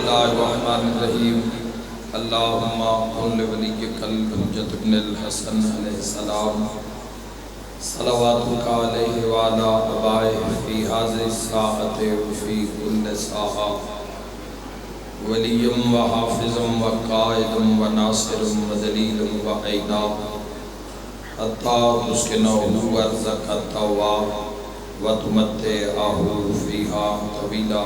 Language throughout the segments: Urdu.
اللہ الرحمن الرحیم اللہم کن لولیک الحجۃ ابن الحسن علیہ السلام صلواتک علیہ وعلی آبائہ فی ہذہ الساعۃ وفی کل ساعہ ولیم و حافظم و قائدم و ناصرم و دلیلم و عینا حتی تسکنہو ارضک التوا و تمتعہو فیہا طویلا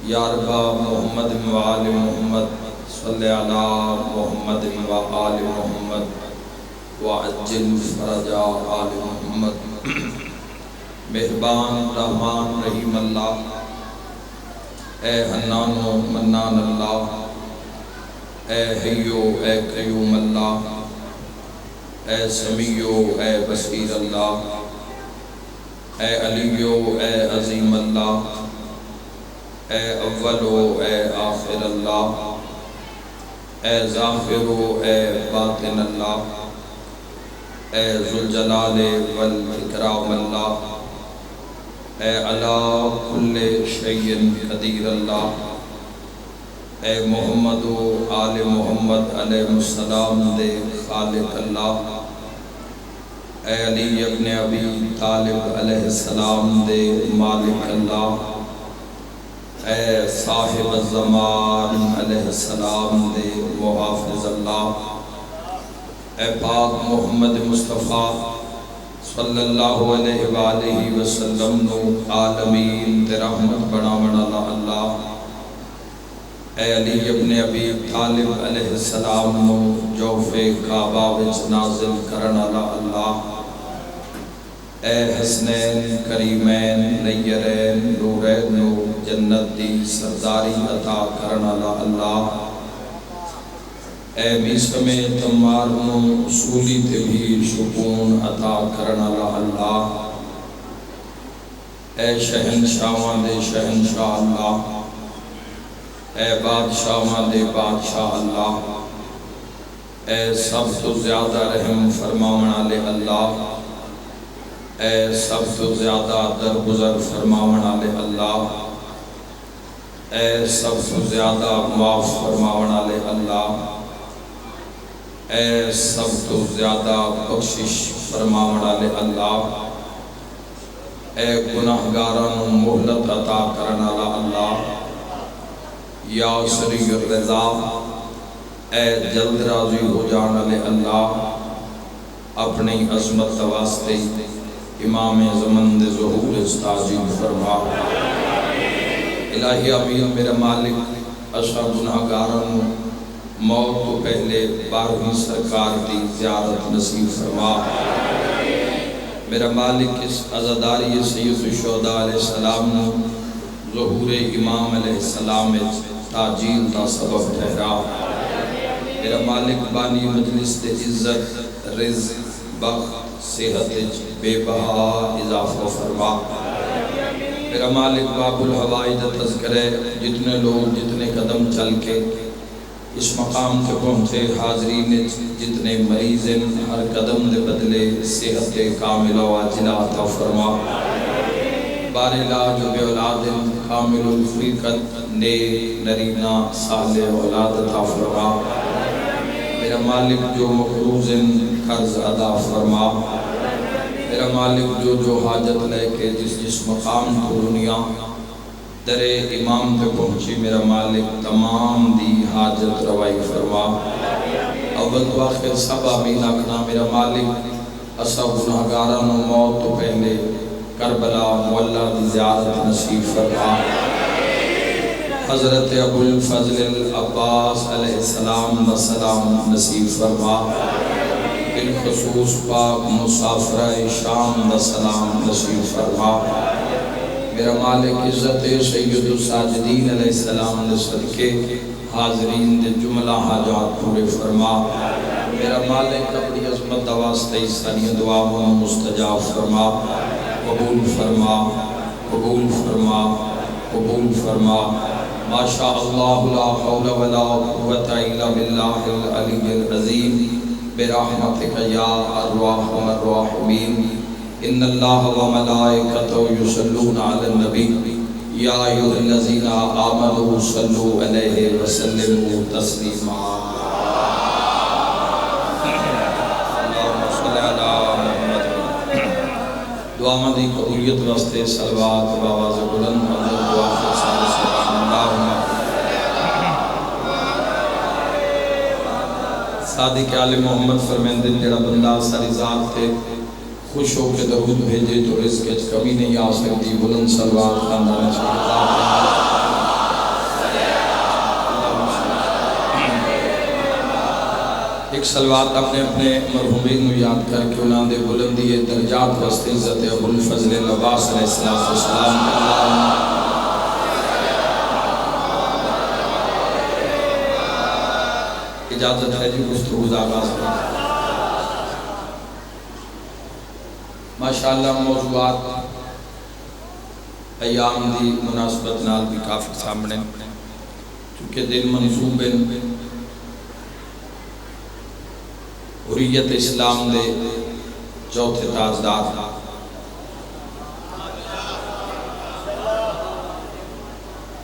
یا رب محمد و آل محمد صلی علی محمد و آل محمد وعجل فرج آل محمد۔ مہربان رحمان رحیم اللہ، اے حنان و منان اللہ، اے حیو اے قیوم اللہ، اے سمیع اے بصیر اللہ، اے علیو اے عظیم اللہ، اے اول اے آخر اللہ، اے ظاہر اے باطن اللہ، اے ذوالجلال والاکرام اللہ، اے علی کل شیء قدیر اللہ، اے محمد و آل محمد علیہ السلام دے خالق اللہ، اے علی ابن ابی طالب علیہ السلام دے مالک اللہ، اے صاحب الزمان علیہ السلام دے محافظ اللہ، اے پاک محمد مصطفیٰ صلی اللہ علیہ وآلہ وسلم نو عالمین تے رحمت بناون والا اللہ، اے علی ابن ابی طالب علیہ السلام نو جوف کعبہ وچ نازل کرن والا اللہ، اے حسنین کریمین نیرین نورین نو جنت دی سرداری عطا کرن والا اللہ، اے میسم تمار نو اصولی تے بھی شکون عطا کرن والا اللہ، اے شہنشاہاں دے شہنشاہ اللہ، اے بادشاہاں دے بادشاہ اللہ، اے سب تو زیادہ رحم فرماون والے اللہ، اے سب تو زیادہ درگزر فرماون والے اللہ، اے سب تو زیادہ معاف فرماون والے اللہ، اے سب تو زیادہ بخشش فرماون والے اللہ، اے گناہگاراں نوں مہلت عطا کرن والا اللہ، یا سری الرضا، اے جلد راضی ہو جان والے اللہ، اپنی عظمت واسطے امام زمن دے ظہور استعجیل فرما۔ الہی امین میرا مالک اسا گناہگاراں نوں موت تو پہلے 12ویں سرکار دی زیارت نصیب فرما۔ میرا مالک اس عزاداری سید الشہداء علیہ السلام نو ظہور امام علیہ السلام تاجیل دا سبب ٹھہرا۔ میرا مالک بانی مجلس دے عزت رزق بخت صحت بے بہا اضافہ فرما۔ میرا مالک باب الحوائج تذکرے جتنے لوگ جتنے قدم چل کے اس مقام کے پہنچے حاضرین جتنے مریض ہر قدم دے بدلے صحت کامل و عاجلہ عطا فرما۔ بار علاج بے اولاد کامل الفریقت نیک نرینہ صالح اولاد عطا فرما۔ میرا مالک جو مقروض قرض ادا فرما۔ میرا مالک جو حاجت لے کے جس مقام کو دنیا در امام پہ پہنچی میرا مالک تمام دی حاجت روائی فرما۔ اول تو آخر سب آمین آگنا میرا مالک اسا گناہگاراں نو موت تو پہلے کربلا مولا دی زیارت نصیب فرما۔ حضرت ابو الفضل العباس علیہ السلام سلام نصیب فرما۔ بالخصوص پاک مسافرہ شام سلام نصیب فرما۔ میرا مالک عزت سید الساجدین علیہ السلام نے صدقے حاضرین دے جملہ حاجات پورے فرما۔ میرا مالک اپنی عظمت دواستے سانی دعاوں مستجاب فرما۔ قبول فرما، قبول فرما، قبول فرما۔ ما شاء اللہ لا حول ولا قوة الا باللہ العلی العظیم برحمتک یا ارحم الراحمین۔ ان اللہ و ملائکتہ یصلون علی النبی یا ایھا الذین آمنوا صلوا علیہ وسلموا تسلیما اللہم صلی علی محمد دعا مندی قبولیت واسطے صلوات و آواز بلند حضرت دعا فرسال سبحان اللہ صادق آل محمد فرمیندن جڑا بندہ ساری ذات تے خوش ہو کے درود بھیجے تو رزق اچ کمی نہیں آ سکتی بلند صلوات خاندان شہداء ایک صلوات اپنے اپنے مرحومین کو یاد کر کے انہاں دے بلندی درجات وسط عزت ابو الفضل عباس علیہ السلام اجازت ہے جی گفتگو آغاز کریں ماشاءاللہ موضوعات ایام دی مناسبت نال بھی کافی سامنے چونکہ دن منصوب حریت اسلام دے چوتھے تاجدار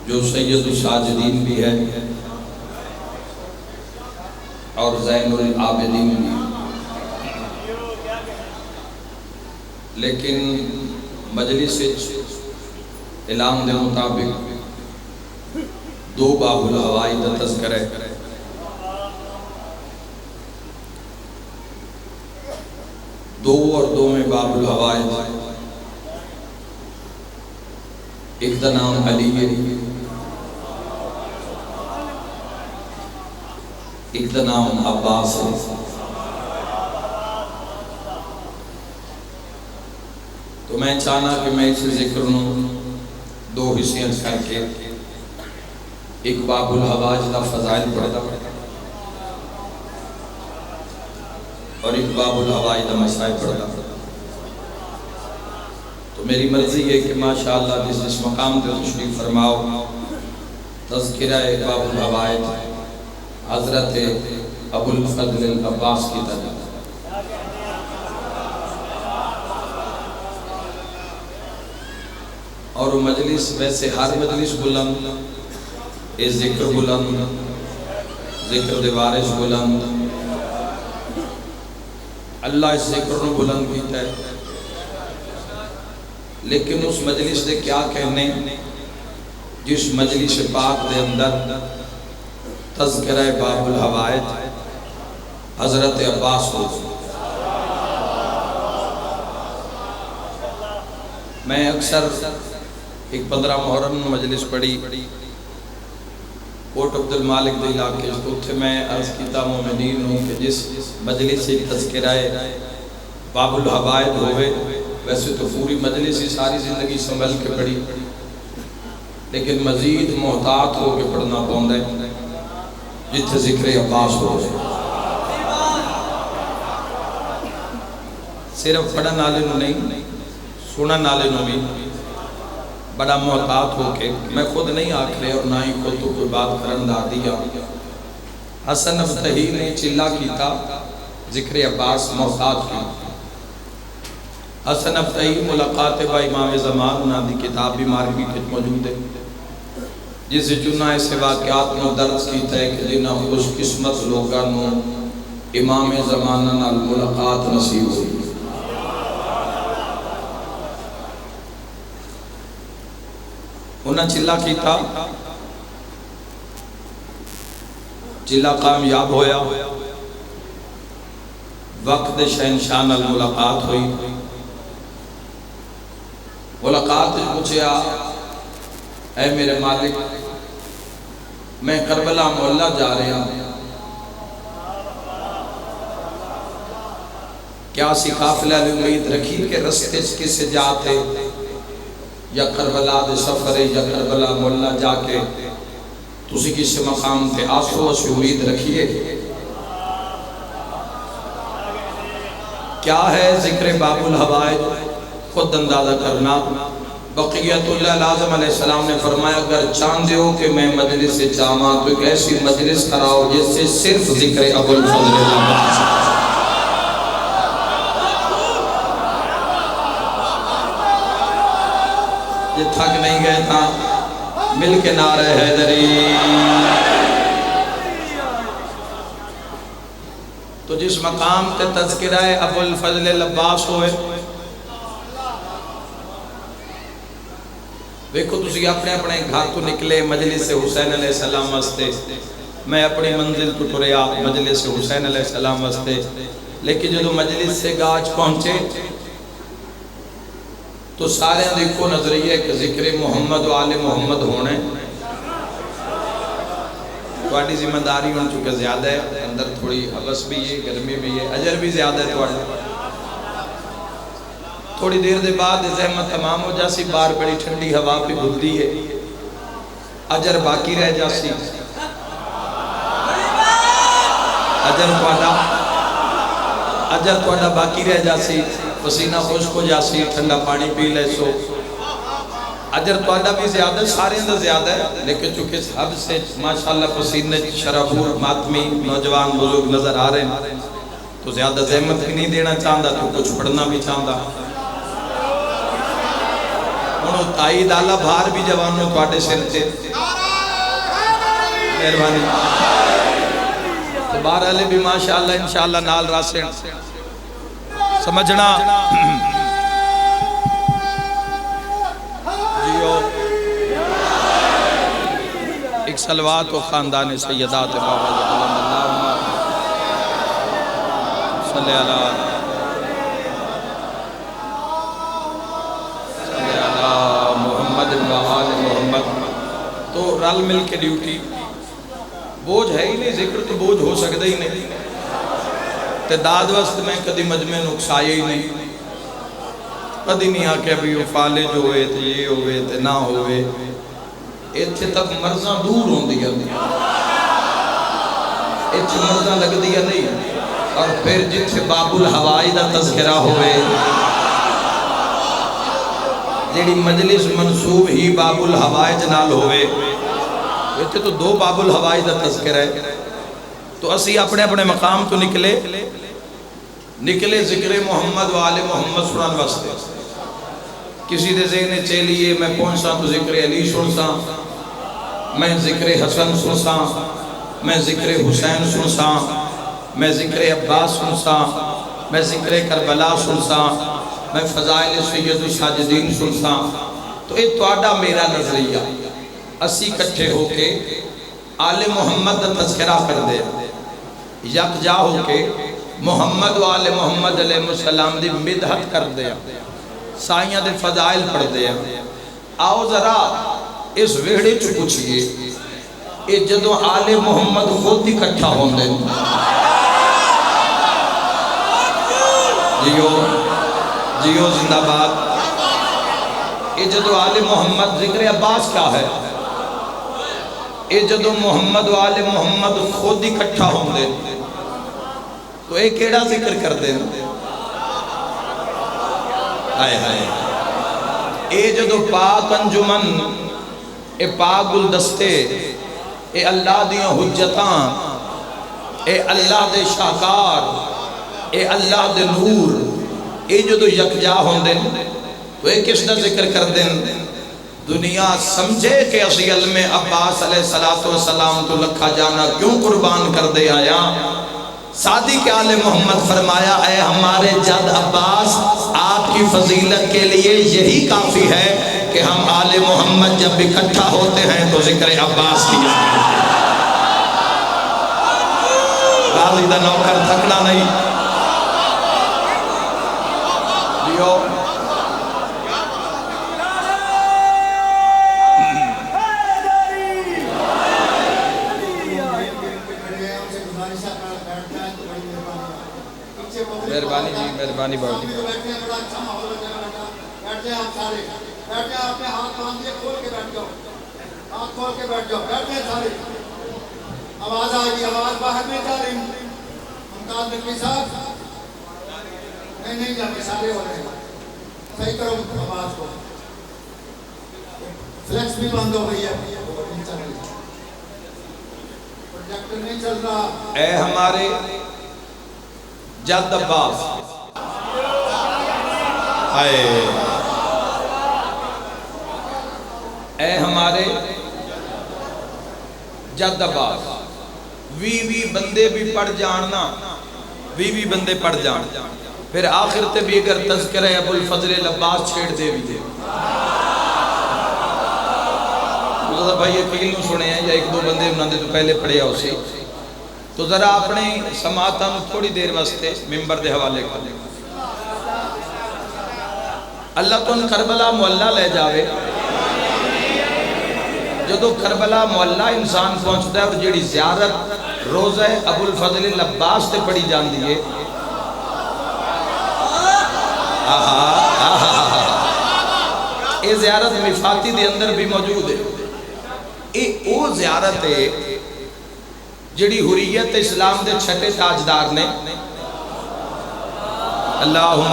جو سید الساجدین بھی ہے اور زین العابدین بھی لیکن مجلس اعلان دے مطابق دو باب الہوائی دا تذکرہ دو اور دو میں باب الہوائی ایک دا نام علی ایک دا نام عباس ہے تو میں چاہنا کہ میں اسے ذکر دو حصیت کر کے ایک باب الحواج دا فضائل پڑھتا اور ایک باب الحواج دا مسائل پڑھتا تو میری مرضی ہے کہ ماشاءاللہ جس مقام دے تشریف فرماؤ تذکرہ باب الحواج حضرت ابو الفضل عباس کی طرح اور مجلس ویسے ہر مجلس بلند اے ذکر بلند ذکر دیوارش بلند اللہ اس ذکر نو بلند کیتا ہے لیکن اس مجلس دے کیا کہنے جس مجلس پاک دے اندر تذکرہ باب الحوائج حضرت عباس ہو میں اکثر ایک 15 محرم مجلس پڑھی کوٹ عبد المالک دے علاقے تو تھے میں عرض کیتا مومنین ہوں کہ جس مجلس سے تذکرہ باب الحوائج ہوئے ویسے تو پوری مجلس ہی ساری زندگی سنبھل کے پڑھی لیکن مزید محتاط ہو کے پڑھنا پوندا ہے جتھے ذکر عباس ہو صرف پڑھن والے نہیں سنن والے بھی بڑا محتاط ہو کے میں خود نہیں آکھ رہے اور نہ ہی خود تو کوئی بات کرن دا دیا حسن ابتہی نے چلا کیتا ذکر عباس محتاط کی حسن ابتہی ملاقات با امام زمان نہ دی کتاب بھی مارکی کچھ موجود ہے جس چنہ ایسے واقعات میں درد کیتا ہے کہ جنہ خوش قسمت لوگاں امام زمانہ نال ملاقات نصیب ہوئی انہاں چلا کیتا چلا کامیاب ہویا وقت شہنشاہ نال ملاقات ہوئی ملاقات پوچھیا اے میرے مالک میں کربلا محلہ جا رہا ہوں کیا سی قافلہ نے امید رکھی کہ رستے کسے جاتے یا کربلا دے سفر یا کربلا محلہ جا کے تسی کسی مقام تے آسو اسی امید رکھیے کیا ہے ذکر باب الحوائج خود اندازہ کرنا بقیت اللہ لازم علیہ السلام نے فرمایا اگر چاندے ہو کہ میں مجلس سے چاہاں تو ایک ایسی مجلس کراؤ جس سے صرف ذکر ابو الفضل عباس یہ تھک نہیں گئے تھا مل کے نعرہ حیدری۔ تو جس مقام تے تذکرہ ابو الفضل العباس ہوئے، دیکھو تسی اپنے اپنے گھر تو نکلے مجلس حسین علیہ السلام واسطے، میں اپنی منزل تو ٹریا مجلس حسین علیہ السلام واسطے، لیکن جدو مجلس سے گاج پہنچے تو سارے دیکھو نظریے کہ ذکر محمد و آل محمد ہونے، تھوڑی ذمہ داری ان چکے زیادہ ہے، اندر تھوڑی حوث بھی ہے، گرمی بھی ہے، اجر بھی زیادہ ہے تھوڑا۔ تھوڑی دیر دے بعد زحمت تمام ہو جاسی، بار بڑی ٹھنڈی ہوا پہ بھلتی ہے، اجر باقی رہ جاسی، اجر تھوڑا باقی رہ جاسی، پسینہ خشک ہو جاسی، ٹھنڈا پانی پی لے سو، اجر تھوڑا بھی زیادہ، سارے اندر زیادہ ہے، لیکن چونکہ سب سے ماشاءاللہ پسینے شرابور ماتمی نوجوان بزرگ نظر آ رہے ہیں، تو زیادہ زحمت بھی نہیں دینا چاہتا، تو کچھ پڑھنا بھی چاہتا۔ انہوں تائی ڈالا بھار بھی جوانوں تھوڑے سر تھے، مہربانی تو بہرحال بھی ماشاءاللہ انشاءاللہ نال راسے سمجھنا جیو۔ ایک صلوات و خاندان سیدات بابا جعلم اللہم صلی اللہ محمد و آل محمد۔ تو رل مل کے ڈیوٹی بوجھ ہے ہی نہیں، ذکر تو بوجھ ہو سکتا ہی نہیں، تعداد وقت میں کدی مجمع نقصائے ہی نہیں، کدی نہیں آکے ابھی وہ فالج ہوئے تھے، یہ ہوئے تھے، نہ ہوئے، ایتھے تک مرضاں دور ہوں دیا نہیں، ایتھے مرضاں لگ دیا نہیں، اور پھر جتھے باب الہوائی دا تذکرہ ہوئے، جیڑی مجلس منصوب ہی باب الہوائی جنال ہوئے، ایتھے تو دو باب الہوائی دا تذکرہ ہے، تو اسی اپنے اپنے مقام تو نکلے ذکر محمد و آل محمد سنان واسطے۔ کسی دے ذہن چلیے میں پہنچا تو ذکر علی سنسا، میں ذکر حسن سنسا، میں ذکر حسین سنسا، میں ذکر عباس سنسا، میں ذکر کربلا سنسا، میں فضائل سید الساجدین سنسا، تو یہ توڑا میرا نظریہ، اسی کٹھے ہو کے آل محمد دا تذکرہ کر دے، یک جا ہو کے محمد و آل محمد علیہ السلام دی مدحت کر دے، سائیاں دے فضائل پڑھ دے۔ آؤ ذرا اس ویڑے چو پوچھئے، اے جدو آل محمد خود ہی کٹھا ہوں دے، جیو زندہ باد۔ اے جدو آل محمد ذکر عباس کیا ہے؟ اے جدو محمد و آل محمد خود ہی کٹھا ہوں دے، تو اے کیڑا ذکر کر دیں؟ آئے آئے اے جدو پاک انجمن، اے پاک گلدستے، اے اللہ دیاں حجتاں، اے اللہ دے شاکار، اے اللہ دے نور، اے جدو یکجا ہوں دیں، تو اے کس دا ذکر کر دیں؟ دنیا سمجھے کہ اسی علم عباس علیہ السلام تو لکھا جانا کیوں قربان کر دے آیا؟ صادق آل محمد فرمایا اے ہمارے جد عباس، آپ کی فضیلت کے لیے یہی کافی ہے کہ ہم آل محمد جب اکٹھا ہوتے ہیں تو ذکر عباس کیا ہے۔ غازی دا نوکر تھکنا نہیں، دیو مہربانی جی، مہربانی بہت جی۔ بیٹھے آپ سارے، بیٹھے آپ نے ہاتھ باندھے کھول کے بیٹھ جاؤ، ہاتھ کھول کے بیٹھ جاؤ، بیٹھے سارے۔ آواز آئے گی، آواز باہر میں جا رہی ہوں۔ ممتاز نقوی صاحب نہیں جاتے، سارے ہو رہے ہیں، صحیح کرو آواز کو۔ فلیکس بھی بند ہو گئی ہے، پروجیکٹر نہیں چل رہا۔ اے ہمارے جد عباس، اے ہمارے جد عباس 20 بندے بھی پڑھ جاننا 20 بندے پڑھ جان پھر آخر تے بھی اگر تذکرہ ابو الفضل العباس چھیڑ دے بھی دے بھائی یقین نو سنے ہیں یا ایک دو بندے انہوں نے تو پہلے پڑھے اسی تو ذرا اپنے سماعتاں تھوڑی دیر واسطے ممبر دے حوالے کر لیں اللہ تو ان کربلا معلّہ لے جاوے جدو کربلا معلّہ انسان پہنچتا ہے اور جیڑی زیارت روزہ ابو الفضل العباس تے پڑھی جان دیئے اے زیارت مفاتی دے اندر بھی موجود ہے او زیارت ہے جڑی حریت اسلام دے چھٹے تاجدار نے اللہم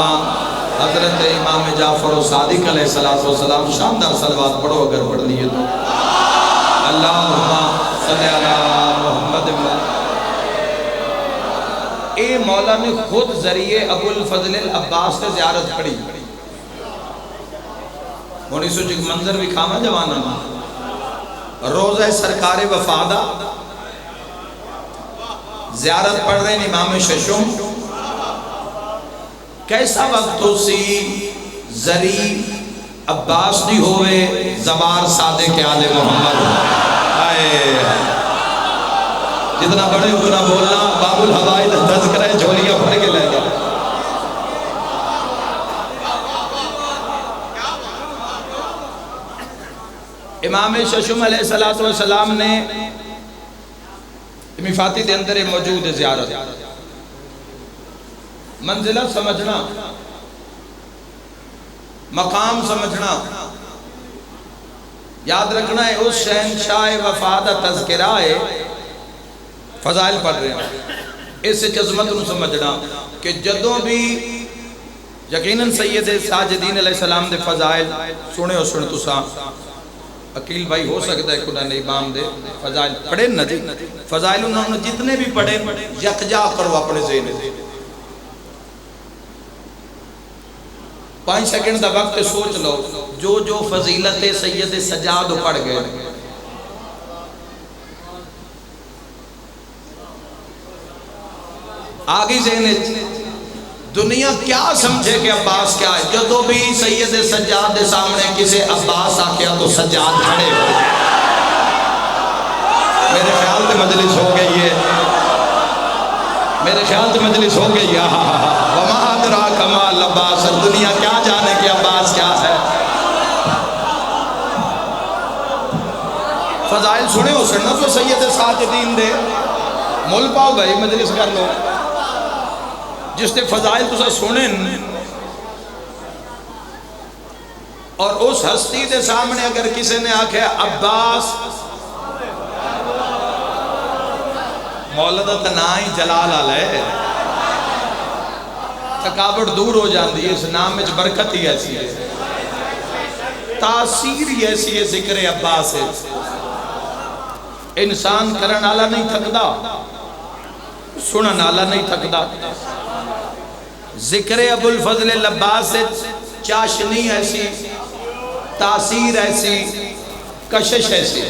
حضرت امام جعفر صادق علیہ السلام شاندار صلوات پڑھو اگر پڑھ لیے تو اللہم صلی اللہ محمد اے مولا نے خود ذریعے ابو الفضل العباس سے زیارت پڑھی ہونی سو جگ منظر بھی کھاما جوانا روزہ سرکار وفادہ زیارت پڑھ رہے ہیں امام ششم کیسا وقت تو سی ذری عباس دی ہوئے زبار صادق آل محمد جتنا بڑے اتنا بولنا باب الحوائد تذکرہ جھولیاں پڑھ کے لے جا امام ششم علیہ السلام نے مفاتی دے اندر موجود زیارت منزلہ سمجھنا مقام سمجھنا یاد رکھنا ہے اس شہنشاہ وفادہ تذکرہ ہے فضائل پڑھ رہے ہیں اس سے عظمت نو سمجھنا کہ جدوں بھی یقیناً سید ساجدین علیہ السلام دے فضائل سنے ہو سنے تو ساں عقیل بھائی ہو سکتا ہے کنہ نے امام دے فضائل پڑھے نا جی فضائل انہوں نے جتنے بھی پڑھے یکجا کرو اپنے ذہن دے 5 سیکنڈ دا وقت سوچ لو جو فضیلت سید سجاد پڑھ گئے آگی ذہن دنیا کیا سمجھے کہ عباس کیا ہے جدو بھی سید سجاد دے سامنے کسے عباس آکیا تو سجاد کھڑے ہو میرے خیال تے مجلس ہو گئی ہے میرے خیال تے مجلس ہو گئی ہے وما ادراک ما العباس دنیا کیا جانے کہ عباس کیا ہے فضائل سنے ہو سننا تو سید ساجدین دے مول پاؤ بھائی مجلس کر لو جس نے فضائل تو سنیں اور اس ہستی دے سامنے اگر کسی نے آکھا عباس مولدہ تنائی جلال علیہ تھکاوٹ دور ہو جاندی ہے اس نام میں برکت ہی ایسی ہے تاثیر ہی ایسی ہے ذکر عباس ہے انسان کرن آلہ نہیں تھکدا سنن آلہ نہیں تھکدا ذکر ابو الفضل العباس سے چاشنی ایسی تاثیر ایسی کشش ایسی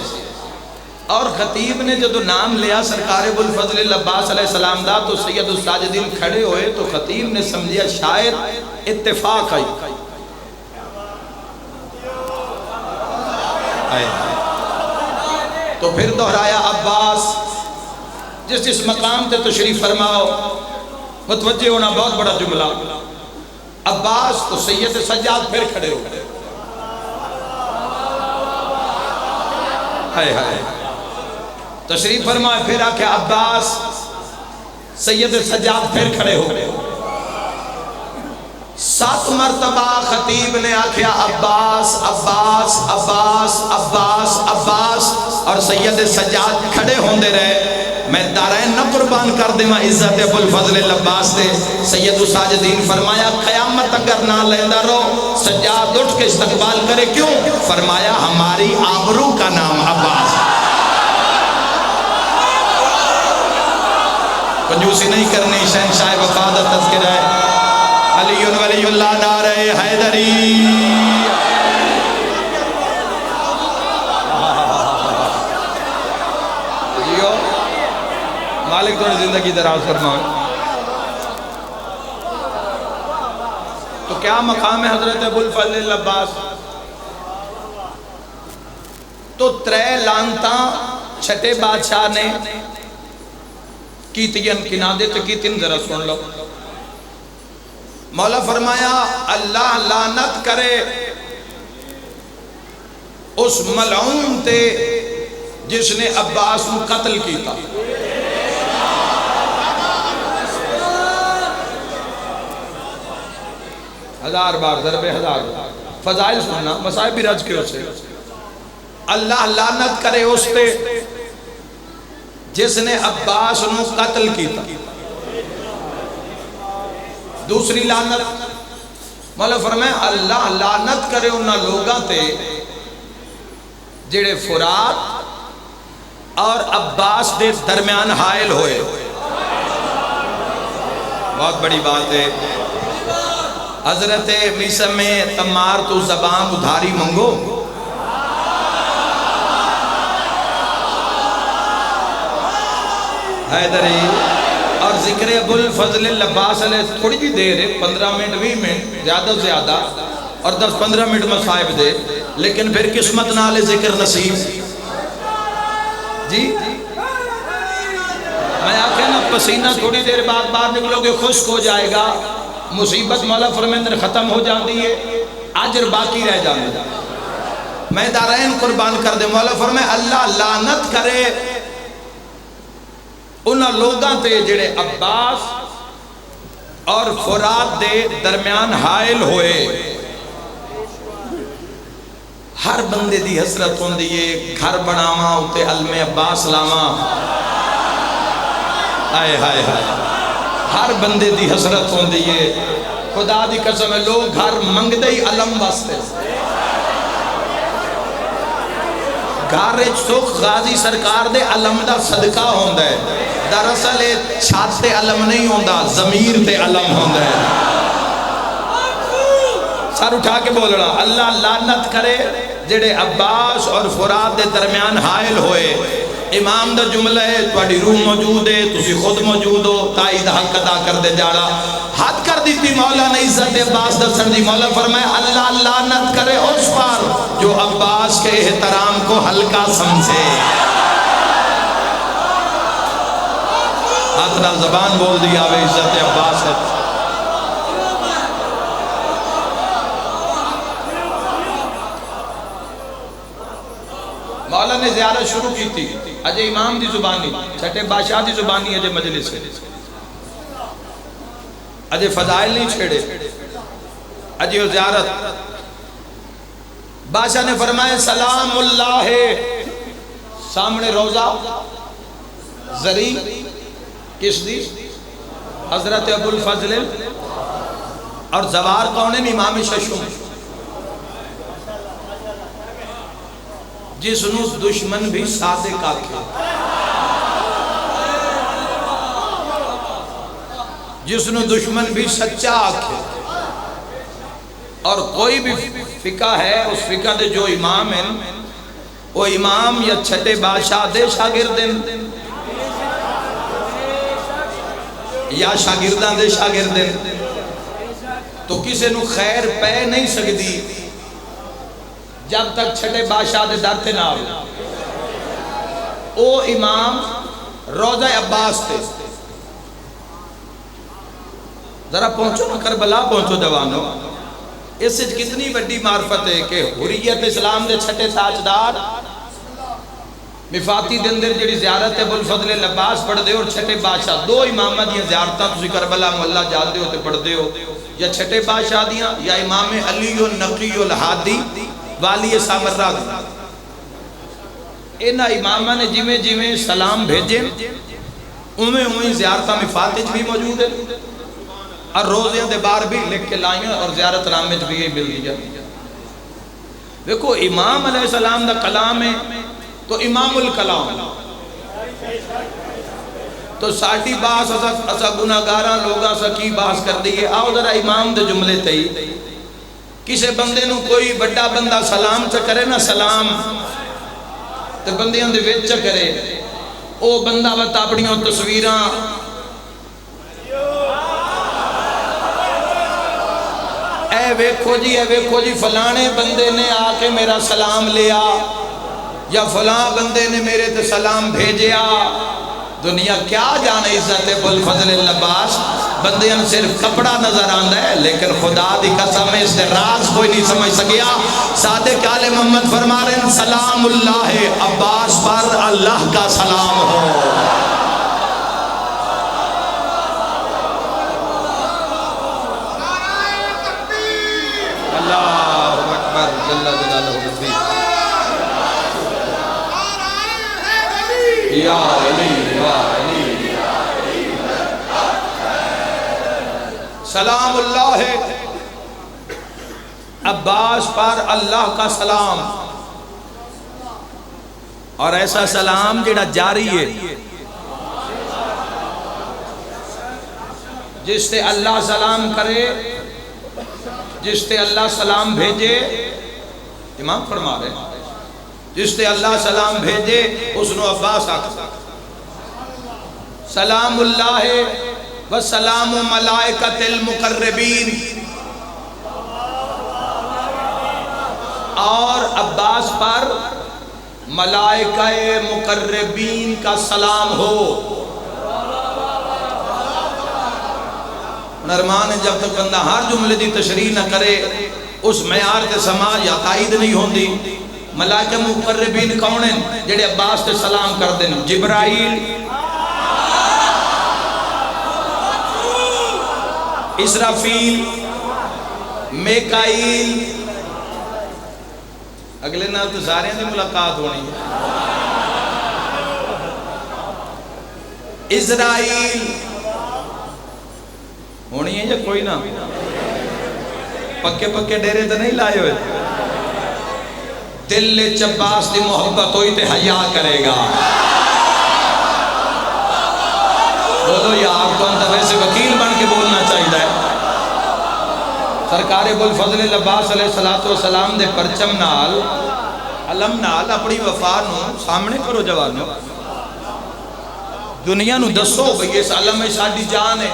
اور خطیب نے جدو نام لیا سرکار ابو الفضل العباس علیہ السلام دا تو سید الساجدین کھڑے ہوئے تو خطیب نے سمجھیا شاید اتفاق آئی تو پھر دہرایا عباس جس مقام تے تشریف فرماؤ متوجہ ہونا بہت بڑا جملہ عباس تو سید سجاد پھر کھڑے ہو گئے ہائے ہائے تشریف فرمائے پھر آکے عباس سید سجاد پھر کھڑے ہو گئے 7 مرتبہ خطیب نے آکھیا عباس عباس عباس عباس عباس اور سید سجاد کھڑے ہوندے رہے میں دارائن نہ قربان کر دے ماں عزت ابو الفضل العباس دے سید الساجدین فرمایا قیامت اگر نہ لیندہ رو سجاد اٹھ کے استقبال کرے کیوں فرمایا ہماری آبرو کا نام عباس کنجوسی نہیں کرنی شہنشاہ وفادت تذکرہ ہے علی ولی اللہ نعرہ حیدری بھائیو مالک تھوڑی زندگی دراز فرمائے. تو کیا مقام ہے حضرت ابو الفضل العباس؟ تو ترے لانتاں چھٹے بادشاہ نے کیتین کنادے تو کیتین ذرا سن لو. مولا فرمایا اللہ لعنت کرے اس ملعون تے جس نے عباس کو قتل کیتا. ہزار بار ضرب ہزار فضائل سننا مصائب بھی رج کے اسے. اللہ لعنت کرے اس تے جس نے عباس کو قتل کیتا. دوسری لعنت مولا فرمایا اللہ لعنت کرے انہاں لوگاں تے جڑے فرات اور عباس دے درمیان حائل ہوئے. بہت بڑی بات ہے. حضرت میسم میں تمار تو زبان ادھاری منگو. حیدری اور ذکر ابو الفضل العباس علیہ تھوڑی بھی دیر ہے 15 منٹ 20 منٹ زیادہ سے زیادہ اور 10-15 منٹ مصائب دے لیکن پھر قسمت نالے ذکر نصیب. جی میں آکھیں نا پسینہ تھوڑی دیر بعد باہر نکلو گے خشک ہو جائے گا. مصیبت مولا فرمیندر ختم ہو جاتی ہے اجر باقی رہ جاندے. میں دارین قربان کر دے. مولا فرمائے اللہ لعنت کرے انہاں لوگاں تے جڑے عباس اور فرات دے درمیان حائل ہوئے. ہر بندے دی حسرت ہوندی ہے گھر بناواں اتے علم عباس لاواں. ہائے ہائے ہائے ہر بندے دی حسرت ہوندی ہے. خدا دی قسم ہے لوگ گھر منگدے ہی علم واسطے. گھر سکھ غازی سرکار دے علم دا صدقہ ہوندا ہے. دراصل چھات تے علم نہیں ہوندا ضمیر تے علم ہوندا ہے. سر اٹھا کے بول رہا اللہ لعنت کرے جڑے عباس اور فرات دے درمیان حائل ہوئے. امام دا جملہ ہے تواڈی روح موجود ہے تسی خود موجود ہو تائید حق ادا کر دے جاڑا. حد کر دیتی مولا نے عزت عباس دسن دی. مولا فرمائے اللہ لعنت کرے اس پر جو عباس کے احترام کو ہلکا سمجھے. ہاتھ نال زبان بول دیا وے عزت عباس ہے. مولا نے زیارت شروع کی تھی اجے امام دی زبانی چھٹے بادشاہ دی زبانی اجے مجلس ہے اجے فضائل نہیں چھیڑے اجے وہ زیارت. بادشاہ نے فرمائے سلام اللہ سامنے روزہ زری کس دی حضرت ابو الفضل اور زوار کون ہے امام ششم جس نو دشمن بھی صادق آکھے جس نو دشمن بھی سچا آکھے. اور کوئی بھی فقہ ہے اس فقہ دے جو امام ہیں وہ امام یا چھٹے بادشاہ دے شاگردن یا شاگردان دے شاگردن تو کسے نو خیر پہ نہیں سکتی جب تک چھٹے بادشاہ دے ڈرتے نہ آئے. او امام روضہ عباس تھے. ذرا پہنچو نا کربلا پہنچو جوانو. اس سے کتنی بڑی معرفت ہے کہ حریت اسلام دے چھٹے تاجدار مفاتی دے اندر جڑی زیارت ابو الفضل العباس پڑھ دے اور چھٹے بادشاہ دو امامہ دیاں زیارتاں تسی کربلا مولا جان دے ہوتے پڑھ دے ہو یا چھٹے بادشاہ دیاں یا امام علی النقی الہادی والی سامرہ دی. انہا امامہ نے جمیں جمیں سلام بھیجیں انہیں زیارتہ مفاتج بھی موجود ہے اور روزیاں دے بار بھی لکھ کے لائیں اور زیارت نامے بھی یہ مل دیا. دیکھو امام علیہ السلام دا کلام ہے تو امام الکلام تو ساٹھی باس اسا گناہگاراں لوگاں سا کی باس کر دیئے. آؤ ذرا امام دے جملے تئی کسے بندے نو کوئی بڑا بندہ سلام چا کرے نا سلام تو بندیاں دے ویچ چا کرے او بندہ وقت اپنیوں تصویراں اے ویکھو جی فلانے بندے نے آ کے میرا سلام لیا یا فلاں بندے نے میرے تے سلام بھیجیا. دنیا کیا جانے عزت ابوالفضل العباس. بندیاں صرف کپڑا نظر آندا ہے لیکن خدا دی قسم اس دے راز کوئی نہیں سمجھ سکیا. صادق آل محمد فرما رہے ہیں سلام اللہ عباس پر اللہ کا سلام ہو. اللہ اکبر جل جلالہ یا علی یا علی سلام اللہ عباس پر اللہ کا سلام. اور ایسا سلام جڑا جاری ہے جس سے اللہ سلام کرے جس سے اللہ سلام بھیجے. امام فرما رہے ہیں جس سے اللہ سلام بھیجے اس نو عباس آکھا. سلام اللہ و سلام ملائکت المقربین. اور عباس پر ملائکہ مقربین کا سلام ہو. نرمان جب تک بندہ ہر جملے دی تشریح نہ کرے اس معیار تے سماج یا قائد نہیں ہوندی. ملائکہ مقربین کون ہیں جڑے عباس تے سلام کر دیں؟ جبرائیل، اسرافیل، میکائیل. اگلے نال تو سارے دی ملاقات ہونی ہے. اسرائیل ہونی ہے یا کوئی نہ؟ پکے پکے ڈیرے تو نہیں لائے ہوئے. دل عباس دی محبت ہوئی تے حیا کرے گا. بولو یار تو انت ویسے وکیل بن کے بولنا چاہیے. سرکار ابوالفضل العباس علیہ السلام دے پرچم نال علم نال اپنی وفا نو سامنے کرو جوانو. دنیا نو دسو بھئی اس علم میں ساڈی جان ہے.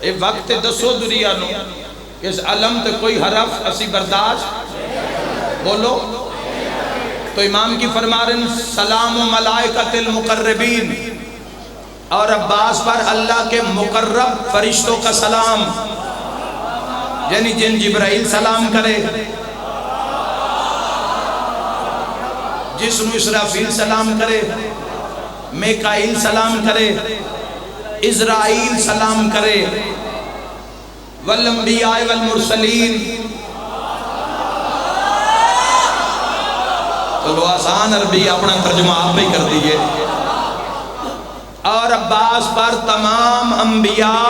اے وقت دسو دنیا نو کہ اس علم تے کوئی حرف اسی برداشت بولو. تو امام کی فرما رہے ہیں سلام ملائکت المقربین. اور عباس پر اللہ کے مقرب فرشتوں کا سلام یعنی جن جبرائیل سلام کرے، جسم اسرافیل سلام کرے، میکائیل سلام کرے، اسرائیل سلام کرے، والانبیاء والمرسلین. چلو آسان عربی اپنا ترجمہ آپ بھی کر دیئے. اور عباس پر تمام انبیاء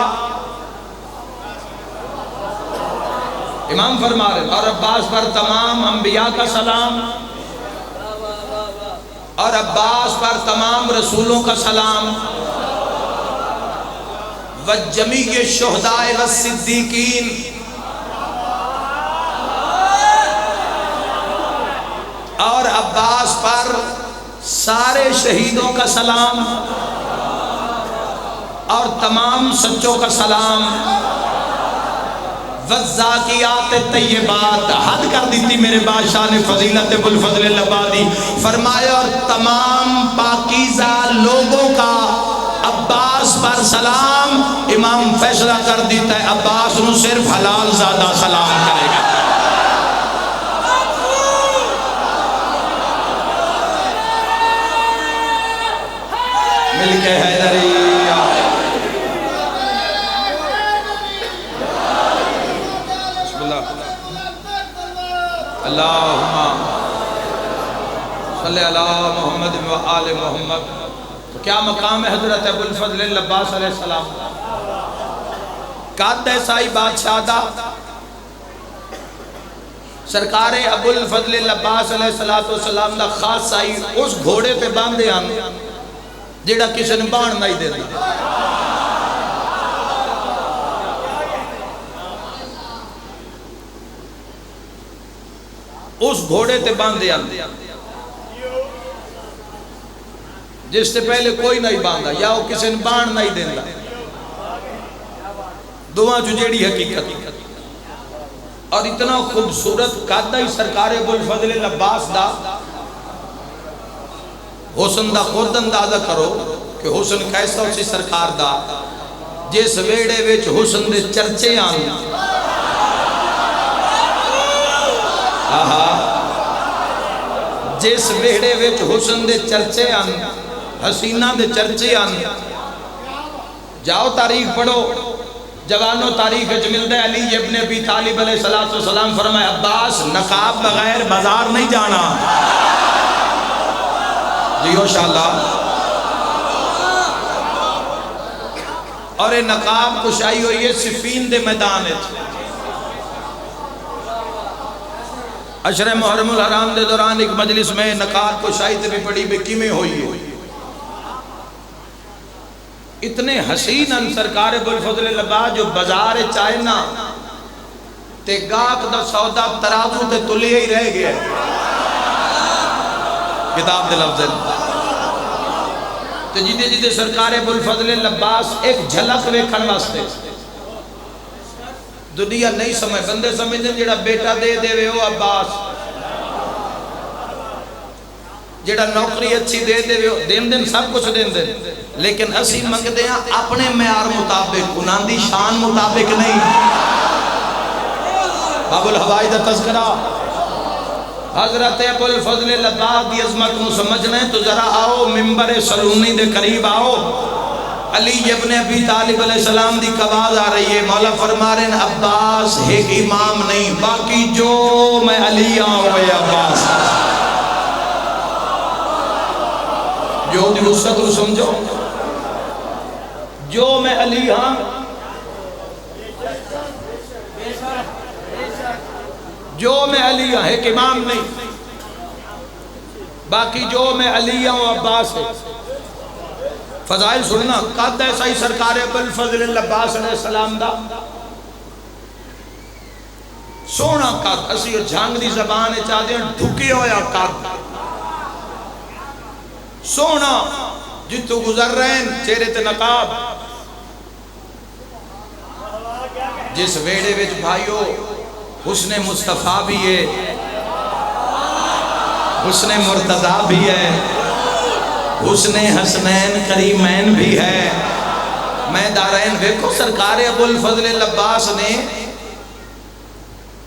امام فرما رہے ہیں اور عباس پر تمام انبیاء کا سلام اور عباس پر تمام رسولوں کا سلام وجمیع الشہداء والصدیقین. اور عباس پر سارے شہیدوں کا سلام اور تمام سچوں کا سلام. والذاکیات طیبات. حد کر دیتی میرے بادشاہ نے فضیلت ابوالفضل العبادی. فرمایا اور تمام پاکیزہ لوگوں کا عباس پر سلام. امام فیصلہ کر دیتا ہے عباس نو صرف حلال زادہ سلام کرے گا. مل کے حیدری اللہم صلی اللہ محمد و آل محمد. تو کیا مقام ہے حضرت ابوالفضل العباس علیہ السلام؟ قد ایسائی بادشاہ دا سرکار ابوالفضل العباس علیہ السلام دا خاص آئی اس گھوڑے پہ باندھے آنے جیڑا کسی نے بان نہیں دیتا. اس گھوڑے تے باندھے آنے جس سے پہلے کوئی نہیں باندھا یا وہ کسی نے بان نہیں دینا دعا جو جیڑی حقیقت اور اتنا خوبصورت قادہ ہی سرکار ابوالفضل العباس دا حسن دا خود اندازہ کرو کہ حسن کیسا اسی سرکار دا جس ویڑے وچ حسن دے چرچے آن جس ویڑے وچ حسن دے چرچے آن حسینہ دے چرچے آن جاؤ تاریخ پڑھو جوانوں تاریخ جملدہ علی ابن ابی طالب علیہ السلام فرمائے عباس نقاب بغیر بازار نہیں جانا جی انشاءاللہ اور یہ نقاب کشائی ہوئی ہے صفین دے میدان ہے عشر محرم الحرام دے دوران ایک مجلس میں نقاب کشائی تے بھی پڑی بکی میں ہوئی ہے اتنے حسین ان سرکار ابوالفضل العباس جو بازار چائنا تے گاک دا سودا ترازو تے تلیے ہی رہ گیا کتاب دے لفظ تے جیدے جیدے سرکار ابوالفضل العباس ایک جھلک ویکھن واسطے دنیا نہیں سمجھ بندے سمجھتے جیڑا بیٹا دے دے وے او عباس جیڑا نوکری اچھی دے دے وے دین سب کچھ دین لیکن اسی منگتے ہیں اپنے معیار مطابق انہاں دی شان مطابق نہیں باب الحوائی دا تذکرہ حضرت ابوالفضل العباس دی عظمت کو سمجھنا ہے تو ذرا آؤ ممبر سلونی دے قریب آؤ علی ابن ابی طالب علیہ السلام دی آواز آ رہی ہے مولا فرما رہے ہیں عباس ایک امام نہیں باقی جو میں علی آؤں اے عباس جو دی وسعت کو سمجھو جو میں علی ہاں جو میں علی ہاں ایک امام نہیں باقی جو میں علی ہوں عباس ہے فضائل سننا قد ایسا ہی سرکار ابوالفضل العباس علیہ السلام دا سونا قد اسی اور جھانگ دی زبان چاہتے ہیں ڈھکی ہویا قد سونا جتو گزر رہے ہیں چہرے تے نقاب جس ویڑے وچ بھائیو حسن مصطفیٰ بھی ہے حسن مرتضیٰ بھی ہے حسن حسنین کریمین بھی ہے میں دارین دیکھو سرکار ابوالفضل العباس نے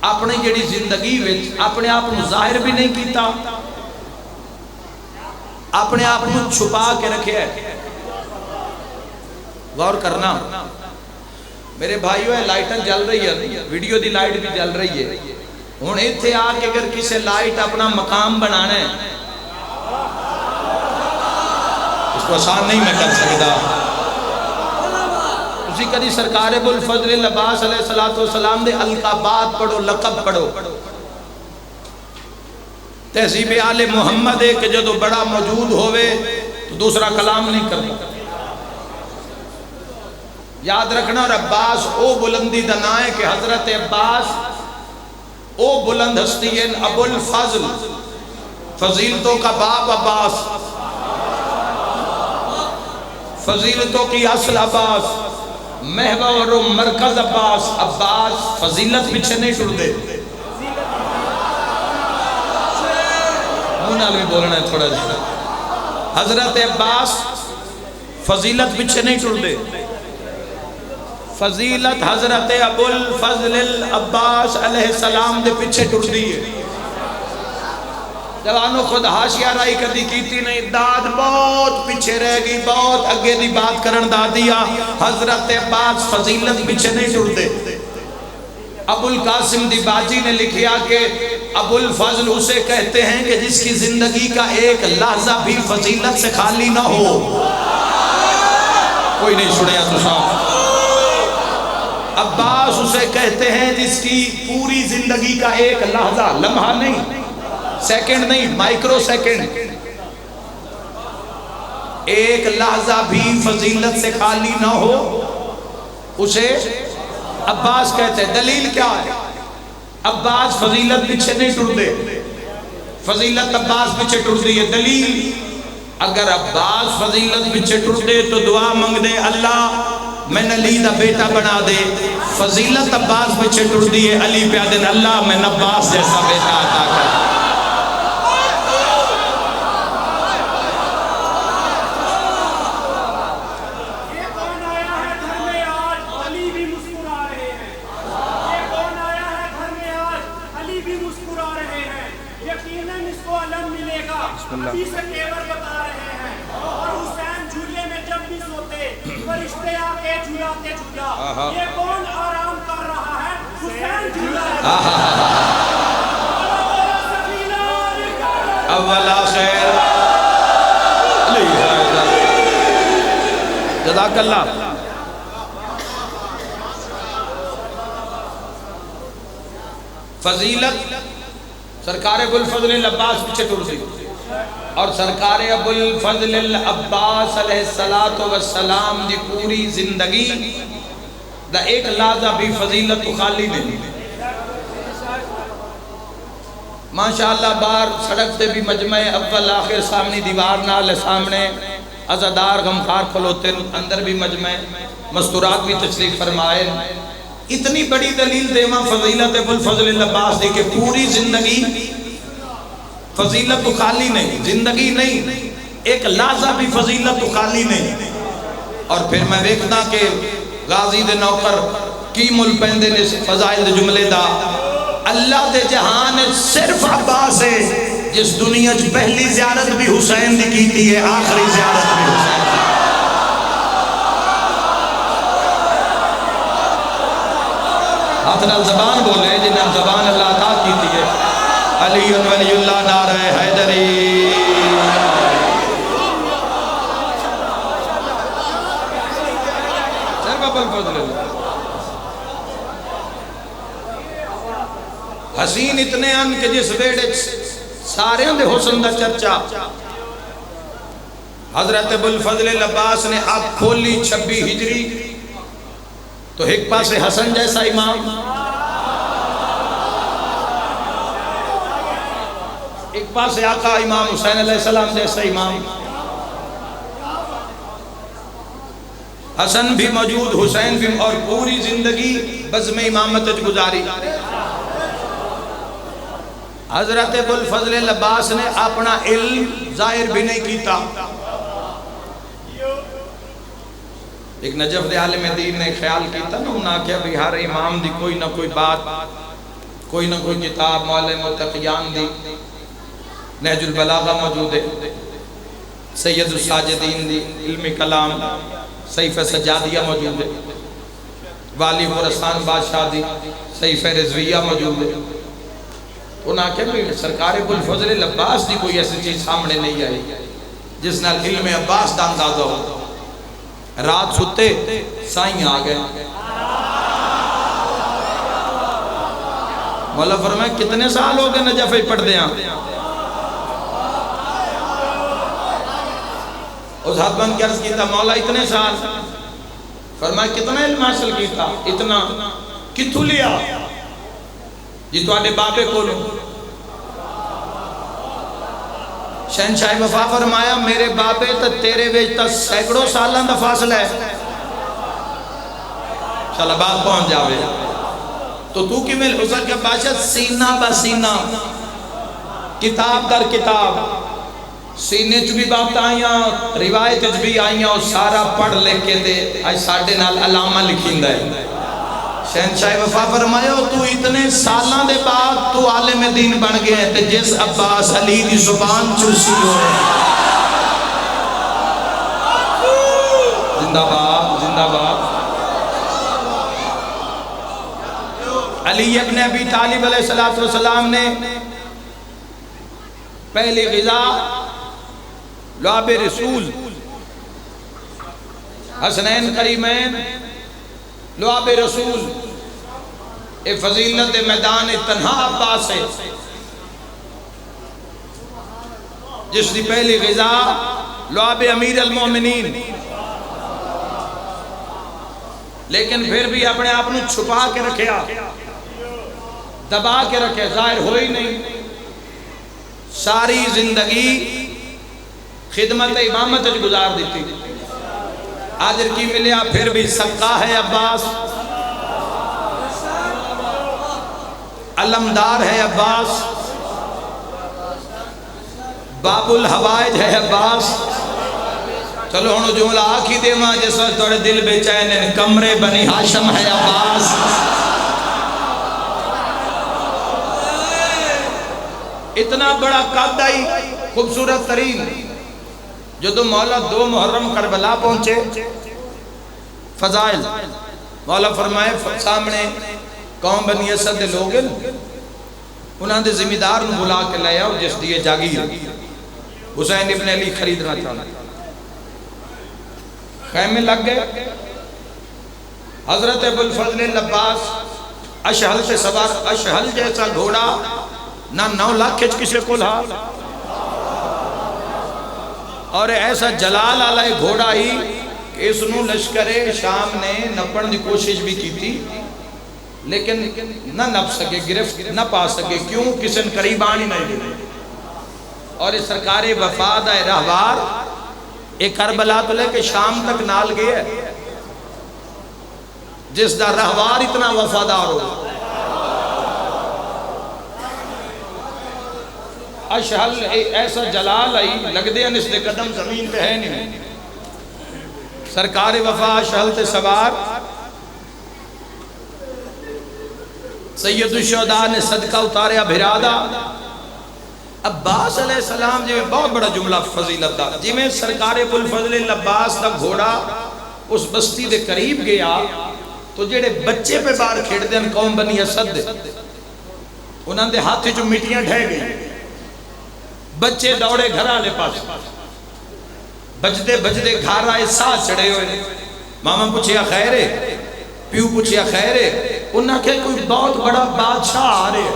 اپنے جڑی زندگی وچ اپنے آپ کو ظاہر بھی نہیں کیتا اپنے آپ کو چھپا کے رکھے ہے غور کرنا میرے بھائیو ہے لائٹن جل رہی ہے ویڈیو دی لائٹ بھی جل رہی ہے ہون ایتھے آکے اگر کسے لائٹ اپنا مقام بنانا ہے اس کو آسان نہیں میں کر سکتا اسی کدی سرکار ابوالفضل العباس علیہ السلام دے القابات پڑھو لقب پڑھو تہذیب آل محمد ہے کہ جدو بڑا موجود ہوئے تو دوسرا کلام نہیں کرنا یاد رکھنا اور عباس او بلندی دنائے کہ حضرت عباس او بلند ہستی ہیں ابوالفضل فضیلتوں کا باپ عباس فضیلتوں کی اصل عباس محور و مرکز عباس عباس فضیلت پیچھے نہیں چھوڑ دے انہاں بھی بولنا ہے تھوڑا جا حضرت عباس فضیلت پیچھے نہیں چھوڑ دے فضیلت حضرت ابوالفضل العباس علیہ السلام دے پیچھے ٹر دی ہے جوانوں خود حاشیہ رائی کدی کیتی نہیں داد بہت پیچھے رہ گئی بہت اگے دی بات کرن دا دیا حضرت عباس فضیلت پیچھے نہیں ٹر دے ابوالقاسم دی باجی نے لکھیا کہ ابوالفضل اسے کہتے ہیں کہ جس کی زندگی کا ایک لحظہ بھی فضیلت سے خالی نہ ہو کوئی نہیں سنیا تو صاحب عباس اسے کہتے ہیں جس کی پوری زندگی کا ایک لحظہ لمحہ نہیں سیکنڈ نہیں مائکرو سیکنڈ ایک لحظہ بھی فضیلت سے خالی نہ ہو اسے عباس کہتے ہیں دلیل کیا ہے عباس فضیلت پیچھے نہیں ٹر دے فضیلت عباس پیچھے ٹر دی ہے دلیل اگر عباس فضیلت پیچھے ٹر دے تو دعا منگ دے اللہ میں علی دا بیٹا بنا دے. فضیلت عباس پیچھے ٹر دی ہے علی پہ دن اللہ میں عباس جیسا بیٹا عطا کر. حدیث تیور بتا رہے ہیں اور حسین جھولے میں جب بھی سوتے فرشتے آ کے جھولاتے جھولا. یہ کون آرام کر رہا ہے؟ حسین جھولا اولا خیر جزاک اللہ. فضیلت سرکار ابو الفضل العباس پیچھے ٹر دی اور سرکار ابو الفضل العباس علیہ السلام دی پوری زندگی دا ایک لحظہ بھی فضیلت خالی نہیں. ماشاءاللہ بار سڑک تے بھی مجمع اول آخر سامنے دیوار نال سامنے عزادار غمخار کھلوتے اندر بھی مجمع مستورات بھی تشریف فرمائے. اتنی بڑی دلیل دیواں فضیلت ابو الفضل العباس دی کہ پوری زندگی فضیلت تو خالی نہیں, زندگی نہیں, ایک لحظہ بھی فضیلت تو خالی نہیں. اور پھر میں دیکھنا کہ غازی دے نوکر کی مل پہندے نے فضائل دے جملے دا اللہ دے جہان صرف عباس ہے جس دنیا چ پہلی زیارت بھی حسین دی کیتی ہے آخری زیارت بھی حسین دی. ہاتھ نال زبان بولے جنہاں زبان اللہ عطا کیتی ہے. علی ولی اللہ نعرہ حیدری. صرف ابو الفضل حسین اتنے ان کہ جس بیڑے سارے دے حسن دا چرچا حضرت ابو الفضل العباس نے آپ کھولی 26 ہجری تو ایک پاس حسن جیسا امام, ایک پاس آقا امام حسین علیہ السلام جیسا امام. حسن بھی موجود, حسین بھی, اور پوری زندگی بزم امامت گزاری. حضرت ابو الفضل العباس نے اپنا علم ظاہر بھی نہیں کیتا. ایک نجف دے عالم دین نے خیال کیتا نا, انہاں کیا بھی ہر امام دی کوئی نہ کوئی بات, کوئی نہ کوئی کتاب معلم متقیان دی. نہج البلاغہ موجود ہے, سید الساجدین دی علم کلام, سیف سجادیہ موجود ہے, والی خراسان بادشاہ دی سیف رضویہ موجود ہے. انہاں کیا بھی سرکار ابو الفضل العباس دی کوئی ایسی چیز سامنے نہیں آئی جس نال علم عباس دا اندازہ ہو. رات ستے سائیں آ گئے. مولا فرمائے کتنے سال ہو گئے نجف ہی پڑھ دیاں. اس حتمن کی عرض کیتا مولا اتنے سال. فرمائے کتنا علم حاصل کیتا؟ اتنا. کتھو لیا؟ جی تو آنے بابے کو لوں. شہنشاہ وفا فرمایا میرے بابے تا تیرے ویجتا سینکڑوں سالان دا فاصلہ ہے. چلا بات پہنچ جاوے. تو کی مل حضر کے باشد سینہ با سینہ, کتاب در کتاب, سینے چ بھی بات آئیاں, روایت چ بھی آئیاں, اور سارا پڑھ لکھ کے دے آج ساڑھے نال علامہ لکھیں دے. شہنشاہ وفا فرمایا تو اتنے سالان دے بعد تو عالم دین بن گئے ہیں تے جس عباس علی دی زبان چرسی ہو رہے ہیں. زندہ باد, زندہ باد. علی ابن ابی طالب علیہ السلام نے پہلی غذا لعاب رسول, حسنین کریمین لعاب رسول, اے فضیلت میدان تنہا عباس ہے جس دی پہلی غذا لعاب امیر المومنین. لیکن پھر بھی اپنے آپ نے چھپا کے رکھیا, دبا کے رکھے, ظاہر ہوئی نہیں. ساری زندگی خدمت امامت گزار دیتی آجر کی ملیا پھر بھی سکا ہے عباس علمدار ہے عباس باب الحوائج ہے عباس چلو ہنو جملہ آکھی دے ماں جس وقت توڑے دل بے چین کمرے بنی ہاشم ہے عباس اتنا بڑا قد آئی خوبصورت ترین جو دو مولا 2 محرم کربلا پہنچے فضائل مولا فرمائے سامنے قوم بنی اسد لوگ انہاں دے ذمہ دار نو بلا کے لے آؤ جس دیے جاگیر حسین ابن علی خریدنا چاہنا خیمے لگ گئے حضرت ابو الفضل عباس اشہل سے سوار اشہل جیسا گھوڑا نہ 9 لاکھ کسے کو لہا اور ایسا جلال علیہ گھوڑا ہی کہ اس نو لشکر شام نے نپن دی کوشش بھی کی تھی لیکن نہ نپ سکے گرفت نہ پا سکے کیوں کسی نے قریب آنی نہیں دی اور اس سرکار وفاد ہے رہوار ایک کربلا تو لے کے شام تک نال گئے جس دا رہوار اتنا وفادار ہو اشہل ایسا جلال آئی لگ دے انس دے قدم زمین پہ ہے نہیں سرکار وفا اشہل تے سوار سید الشہداء نے صدقہ اتاریا بھرادا عباس علیہ السلام جی میں بہت بڑا جملہ فضیلت دا جی میں سرکار ابو الفضل عباس دا گھوڑا اس بستی دے قریب گیا تو جڑے بچے پہ بار کھیڑ دیں قوم بنی اسد دے انہاں دے ہاتھ جو مٹیاں ڈھے گئی بچے دوڑے گھرا لے پاس بجدے بجدے گھر آئے ساتھ چڑھے ہوئے ماما پوچھیا خیرے پیو پوچھیا خیرے انہاں کہ کوئی بہت بڑا بادشاہ آ رہے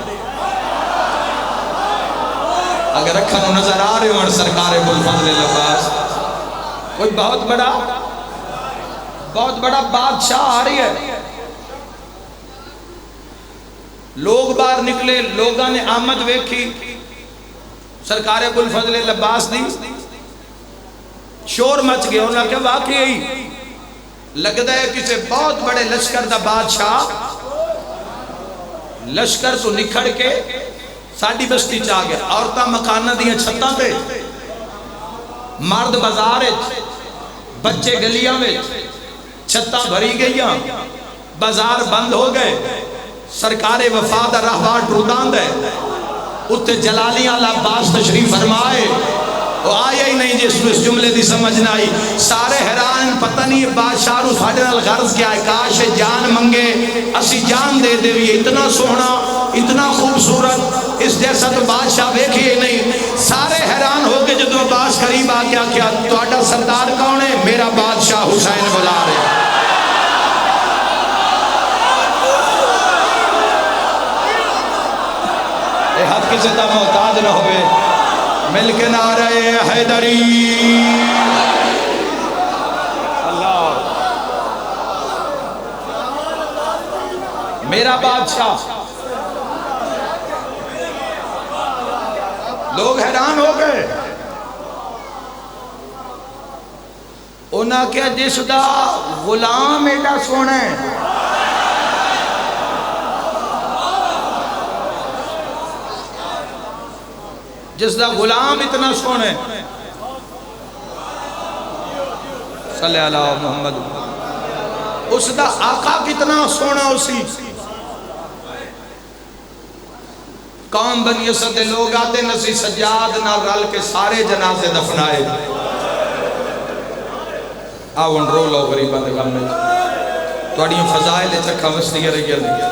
اگر رکھنو نظر آ رہے ہوں سرکار ابو الفضل عباس کوئی بہت بڑا بادشاہ آ رہی ہے لوگ باہر نکلے لوگاں نے آمد ویکھی سرکار ابو الفضل عباس دی شور مچ گیا انہوں نے کہا واقعی لگتا ہے کسی بہت بڑے لشکر دا بادشاہ لشکر تو نکھڑ کے ساڑی بستی چاہ گیا عورتاں مکانہ دیا چھتاں پہ مرد بازار بچے گلیاں میں چھتاں بھری گئیاں بازار بند ہو گئے سرکار وفاد رہوار ٹرداند ہے اتھے جلالیاں اللہ عباس تشریف فرمائے وہ آیا ہی نہیں جس اس جملے دی سمجھ نہ آئی سارے حیران پتہ نہیں بادشاہ رو ساڑھے نال غرض کیا ہے کاش جان منگے اسی جان دے دے بھی اتنا سونا اتنا خوبصورت اس جیسا تو بادشاہ ویکھئے نہیں سارے حیران ہو کے جدو عباس قریب آ گیا کیا تو آٹا سردار کون ہے میرا بادشاہ حسین بلا رہے اے حد کسی تا محتاج نہ ہوئے مل کے نعرہ حیدری اللہ میرا بادشاہ لوگ حیران ہو گئے انہاں کیا جس دا غلام ایڈا سونا ہے جس دا غلام اتنا سونے صلی اللہ محمد اس دا آقا کتنا سونا اسی قوم بنی اسد لوگ آتے نسی سجاد نہ رل کے سارے جنازے دفنائے آون رو لو غریبان دے گل میں توڑیوں فضائل چکھا وسطی رہی گیا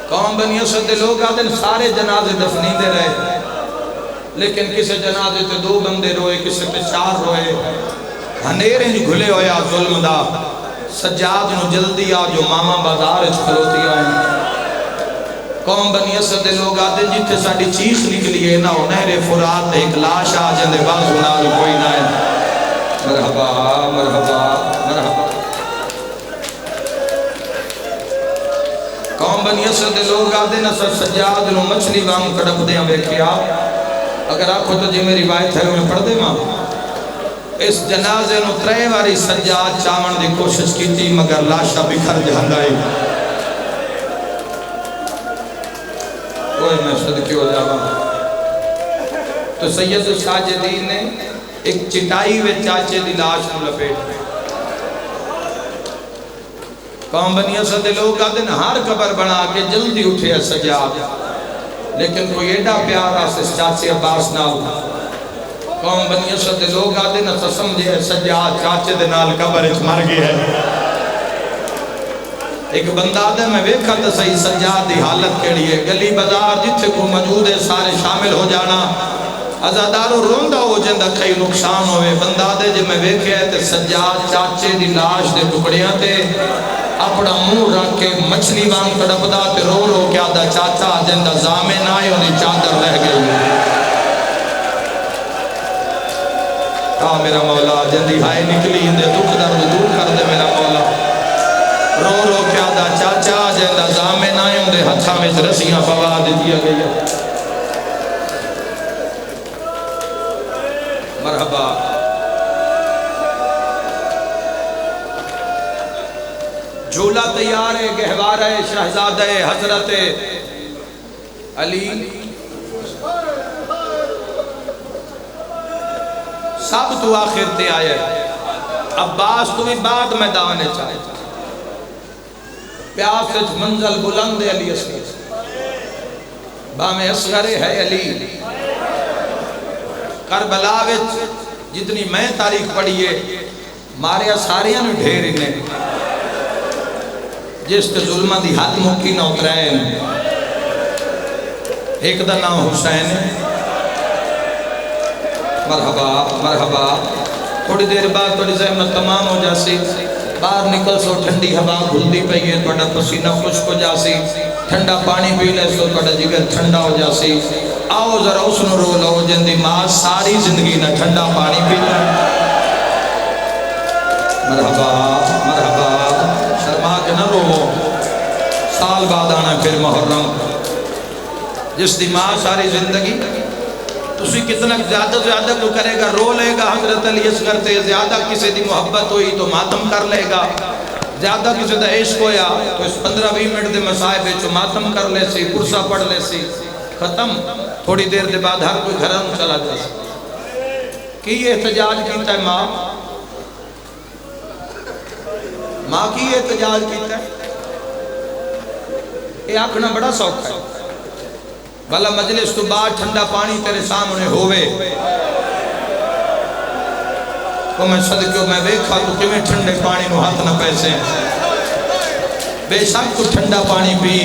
قوم بنی اسد لوگ آتے سارے جنازے دفنی دے رہے لیکن کسے جنازے تے 2 بندے روئے کسے تے 4 روئے ہنیریں جو گھلے ہویا ظلم دا سجاد نو جلدی آ جو ماما بازار کھلوتی آئیں قوم بنی اسد لوگ آتے جیتے ساڑی چیخ نکلی ہے نہ نہر فرات ایک لاش آ جندے بازو نال کوئی نہ ہے مرحبا مرحبا مرحبا قوم بنی اسد لوگ آتے نہ سجاد نو مچھلی وانگ کڑپ دیاں بیکھیا اگر آنکھو تو جی میری روایت ہے میں پڑھ دے ماں اس جنازے نو 3 واری سجاد چاون دی کوشش کی تھی مگر لاشا بکھر جہندائی کوئی میں صدقی ہو جاوا تو سید الساجدین نے ایک چٹائی وے چاچے دی لاش نو لپیٹ قوم بنی اسد لوگ آدھن ہر قبر بنا کے جلدی اٹھے سجاد لیکن کوئی ایڈا پیارا سے چاچے عباس نال قوم بنی اسد لوگ آدھے نہ تو سمجھے سجاد چاچے دے نال قبر اچ مر گئے ہے ایک بندہ آدھے میں ویکھا تو صحیح سجاد دی حالت کیڑی ہے گلی بازار جتھے کو موجود ہے سارے شامل ہو جانا ازادارو روندہ ہو جندہ کئی نقصان ہوئے بندہ آدھے جب میں ویکھے ہے تو سجاد چاچے دی لاش دے ٹکڑیاں تے اپنا منہ رکھ کے مچھلی وانگ تڑپدا تے رو رو کیا دا چاچا جندہ زامن آئے انہیں چادر رہ گئی میرا مولا جندی ہائے نکلی اندے دکھ درد دور کر دے میرا مولا رو رو کیا دا چاچا جندہ زامن آئے اندے ہتھا میں رسیاں پوا دے دیا گئی مرحبا جھولا تیار ہے گہوار ہے شہزادہ حضرت علی سب تو آخر تے آئے عباس تو بھی بعد میدان چاہے پیاس سے منزل بلند علی اصغر بام اصغر ہے علی کربلا وچ جتنی میں تاریخ پڑھیے مارے ساریاں نے ڈھیر انہیں جس کے ظلمہ دی حد مکی نہ اترائن ایک دا نام حسین ہے مرحبا مرحبا تھوڑی دیر بعد تھوڑی زحمت تمام ہو جاسی باہر نکل سو ٹھنڈی ہوا گھلتی پئی ہے تھوڑا پسینہ خشک ہو جاسی ٹھنڈا پانی پی لے سو تھوڑا جگر ٹھنڈا ہو جاسی آؤ ذرا اس نو رو لو جندی ماں ساری زندگی نہ ٹھنڈا پانی پی لے مرحبا مرحبا شرما کے نہ رو سال بعد آنا پھر محرم جس دی ماں ساری زندگی تُسی کتنا زیادہ کو کرے گا رو لے گا حضرت علی اصغر تے زیادہ کسی دی محبت ہوئی تو ماتم کر لے گا زیادہ کسی دا عشق ہویا تو اس 15-20 منٹ دے مسائب چو ماتم کر لے سی پرسہ پڑھ لے سی ختم تھوڑی دیر دے بعد ہر کوئی گھران چلا جا سی کی یہ احتجاج کیتا ہے ماں کی یہ احتجاج کیتا ہے یہ آنکھنا بڑا سوکھ ہے بھلا مجلس تو بعد ٹھنڈا پانی تیرے سامنے ہوئے تو میں صدقیوں میں دیکھا تو کمیں ٹھنڈے پانی نو ہاتھ نہ پیسے بے شک تو ٹھنڈا پانی پی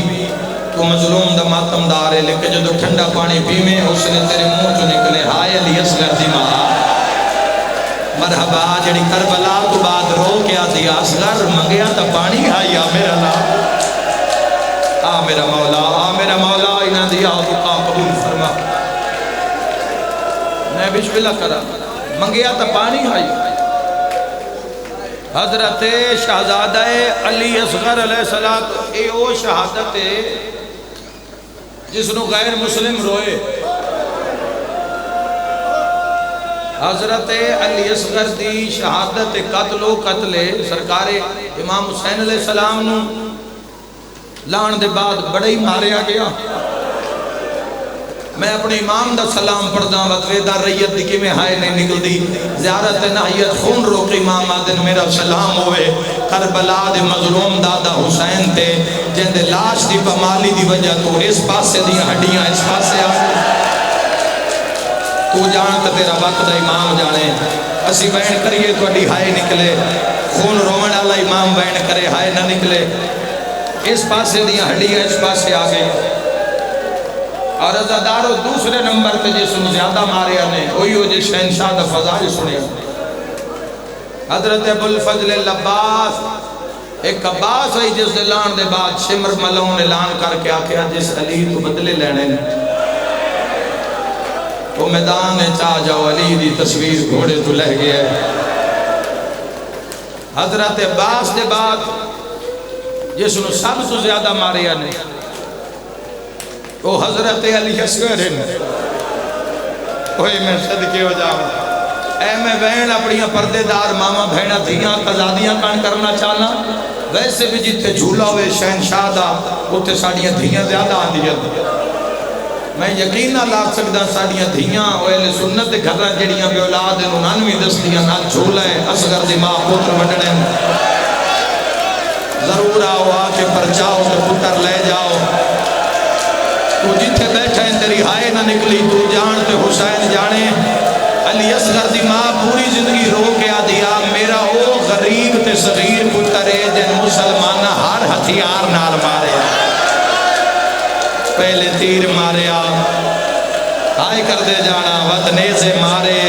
تو مظلوم دا ماتم دار ہے لیکن جو ٹھنڈا پانی پی میں اس نے تیرے منہ جو نکلے ہائے علی اصغر دی ماں مرحبا جڑی کربلا تو بعد رو کیا دی اصغر منگیا تا پانی ہائی آ میرا نام آ میرا مولا انہاں دیا دعا قبول فرما میں بسم اللہ کرا منگیا تا پانی آئی حضرت شہزادہ علی اصغر علیہ السلام اے او شہادت جس نو غیر مسلم روئے حضرت علی اصغر دی شہادت قتل و قتل سرکار امام حسین علیہ السلام نو لان دے بعد بڑے ہی ماریا گیا میں اپنے امام دا سلام پڑھدا وقویدہ ریت دی کی میں ہائے نہیں نکل دی زیارت نحیت خون روک امام آدن میرا سلام ہوئے کربلا دے مظلوم دادا حسین تے جن دے لاش دی پمالی دی وجہ تو اس پاسے دی ہڈیاں اس پاسے آگے تو جانتا تیرا وقت دا امام جانے اسی بین کریے تو اڈی ہائے نکلے خون رومن اللہ امام بین کرے ہائے نہ نکلے اس پاسے دیا ہڈیاں اس پاسے آگے اور ازادارو دوسرے نمبر پہ جس نے زیادہ ماریا نے وہی ہو جس شہنشاہ دا فضائل سنے حضرت ابو الفضل العباس ایک عباس ہے جس اعلان دے بعد شمر ملون اعلان کر کے آکھیا جس علی تو بدلے لینے تو میدان چاہ جاؤ علی دی تصویر گھوڑے تو لہ گیا ہے حضرت عباس دے بعد جس نے سب سے زیادہ ماریا نے وہ حضرت علی اصغر کوئی میں صدقے ہو جاؤں اے میں بہن اپنی پردے دار ماما بہنہ دھیاں قزادیاں کان کرنا چاہنا ویسے بھی جتے جھولا ہوئے شہنشاہ دا اتھے ساڑیاں دھیاں زیادہ آن دیا میں یقین نہ لاگ سکتا ساڑیاں دھیاں اہل سنت گھرہ جڑیاں بے اولاد ہیں انہوں دستیاں نہ جھولا ہے اصغر دی ماں پوتر وڈنے ضرور آؤ آ کے پرچاؤ تو پتر لے جاؤ تو جتھے بیٹھے ہیں تیری ہائے نہ نکلی تو جان تے حسین جانے علی اصغر دی ماں پوری زندگی رو کے آدیا میرا او غریب تے صغیر پتر ہے جن مسلمانہ ہر ہتھیار نال مارے پہلے تیر مارے ہائے کر دے جانا ود نیزے مارے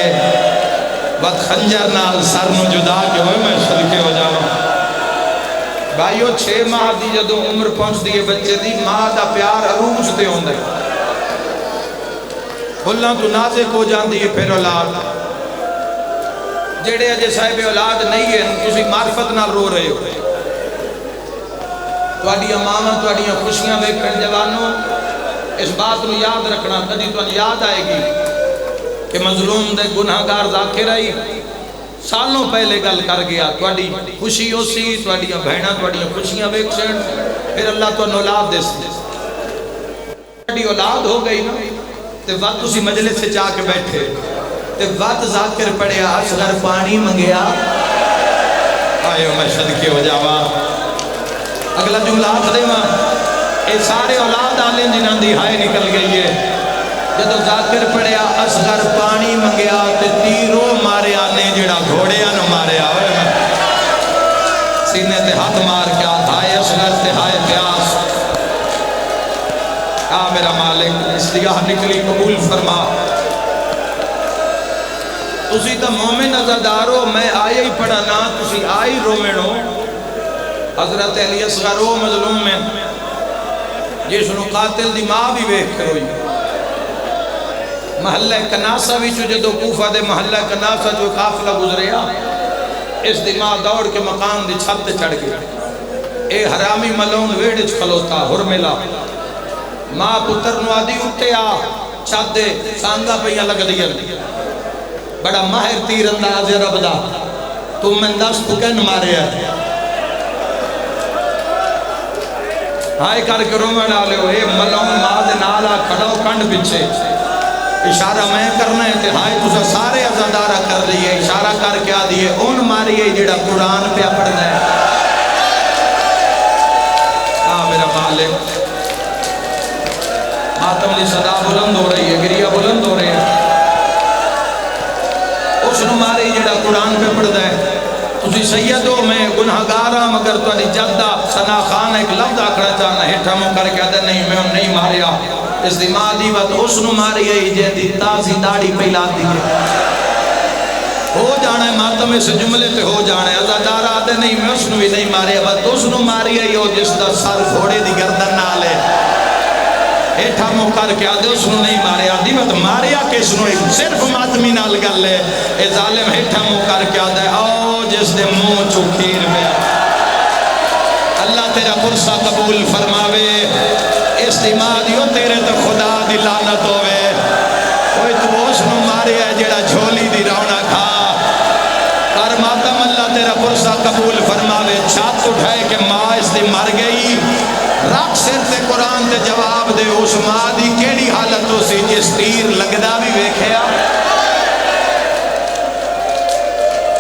ود خنجر نال سر نو جدا کے ہوئے میں صدقے ہو جاؤں بھائیو 6 ماہ دی جدو عمر پہنچ دیئے بچے دی ماں دا پیار عروج تے ہوں دے بھلاں تو نازک ہو جان دیئے پھر اولاد جیڑے اجے صاحب اولاد نہیں ہیں تسی معرفت نہ رو رہے ہو توڑیاں ماما توڑیاں خوشیاں بیکھن جوانوں اس بات نو یاد رکھنا کدی تو یاد آئے گی کہ مظلوم دے گناہگار ذاکر آئی سالوں پہلے گل کر گیا توڑی خوشی ہو سی توڑیاں بہنہ توڑیاں خوشیاں بیکھن پھر اللہ تو اولاد دے سی توڑی اولاد ہو گئی نا تے وقت اسی مجلس سے جا کے بیٹھے تے وقت ذاکر پڑیا اصغر پانی منگیا آئے میں صدقے ہو جاوا اگلا جملہ آتا دے ماں اے سارے اولاد آلیں جنہاں دی ہائے نکل گئی ہے جدو ذاکر پڑیا اصغر پانی منگیا تے تیرو مارے آنے جڑا گھوڑے آنو مارے آوے سینے تے ہاتھ مار کیا ہائے اصغر تے ہائے پیاس میرا مالک اس لیہ نکلی قبول فرما تسی تا مومن ازادارو میں آئی پڑھانا تسی آئی رومنو حضرت علی اصغرو مظلوم میں جس نو قاتل دی ماں بھی بیک کروئی محلہ کناسہ بھی جو جدو کوفہ دے محلہ کناسہ جو قافلہ گزریا اس دی ماں دوڑ کے مقام دی چھت چڑھ گیا اے حرامی ملون ویڑچ کھلوتا حرملا ماں پتر نو آدھی اٹھے آ چھت دے سانگا پہیاں لگ دیا بڑا ماہر تیر انداز رب دا تم میں دست کن مارے ہے ہائے کر کے رومہ ڈالے ہو اے ملون ماں دے نالا کھڑاو کنڈ پچھے اشارہ میں کرنا ہے تے ہائے تُسا سارے ازادارہ کر رہی ہے اشارہ کر کے آدھی ہے ان ماری ہے جڑا قرآن پہ پڑھنا ہے میرا مالک ماتم لی صدا بلند ہو رہی ہے گریہ بلند ہو رہی ہے اس نمارے جڑا قرآن پہ پڑھ دے تسی سیدو میں گناہگارا مگر تو علی جدہ سنا خان ایک لفظ آکھنا چاہنا ہٹھا مو کر کے آدھے نہیں میں نہیں ماریا اس دی ماں دی بات اس نمارے جے دی تازی داڑی پہلا دی ہو جانا ہے ماتم اس جملے تے ہو جانا ہے ازادارہ آدھے نہیں میں اس نو بھی نہیں ماریا بات اس نمارے جس دا سر گھوڑے دی گردن نالے ایٹھا موقع کیا دے اس نو نہیں ماریا دی بات ماریا کس نو صرف ماتمی نال گل لے اے ظالم ایٹھا موقع کیا دے آؤ جس دے منہ چکیر میں اللہ تیرا پرسہ قبول فرماوے استماع دیو تیرے تو خدا دی لعنت ہوئے کوئی تو اس نو ماریا جڑا جھولی دی رونا کھا کر ماتم اللہ تیرا پرسہ قبول فرماوے چھات اٹھائے کہ ماں اس دی مر گئی رکھ سر تے قرآن تے جواب دے اس ماں دی کیڑی حالت ہو سی جس تیر لگدہ بھی ویکھیا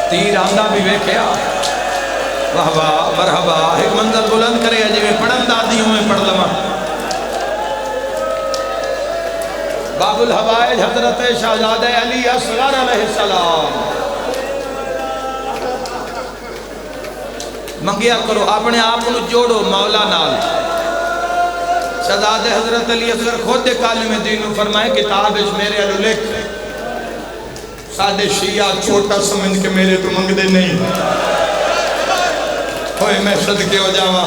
تیر آندہ بھی ویکھیا واہ واہ مرحبا ایک منظر بلند کرے جی میں پڑھن دادیوں میں پڑھ لما باب الحوائج حضرت شہزادہ علی اصغر علیہ السلام منگیا کرو اپنے آپ کو جوڑو مولا نال شہزادہ حضرت علی اصغر خود کالم دین فرمائے کتاب اس میرے علیہ لکھ سادے شیعہ چھوٹا سمجھ کے میرے تو منگ دے نہیں ہوئے میں صدقے ہو جاواں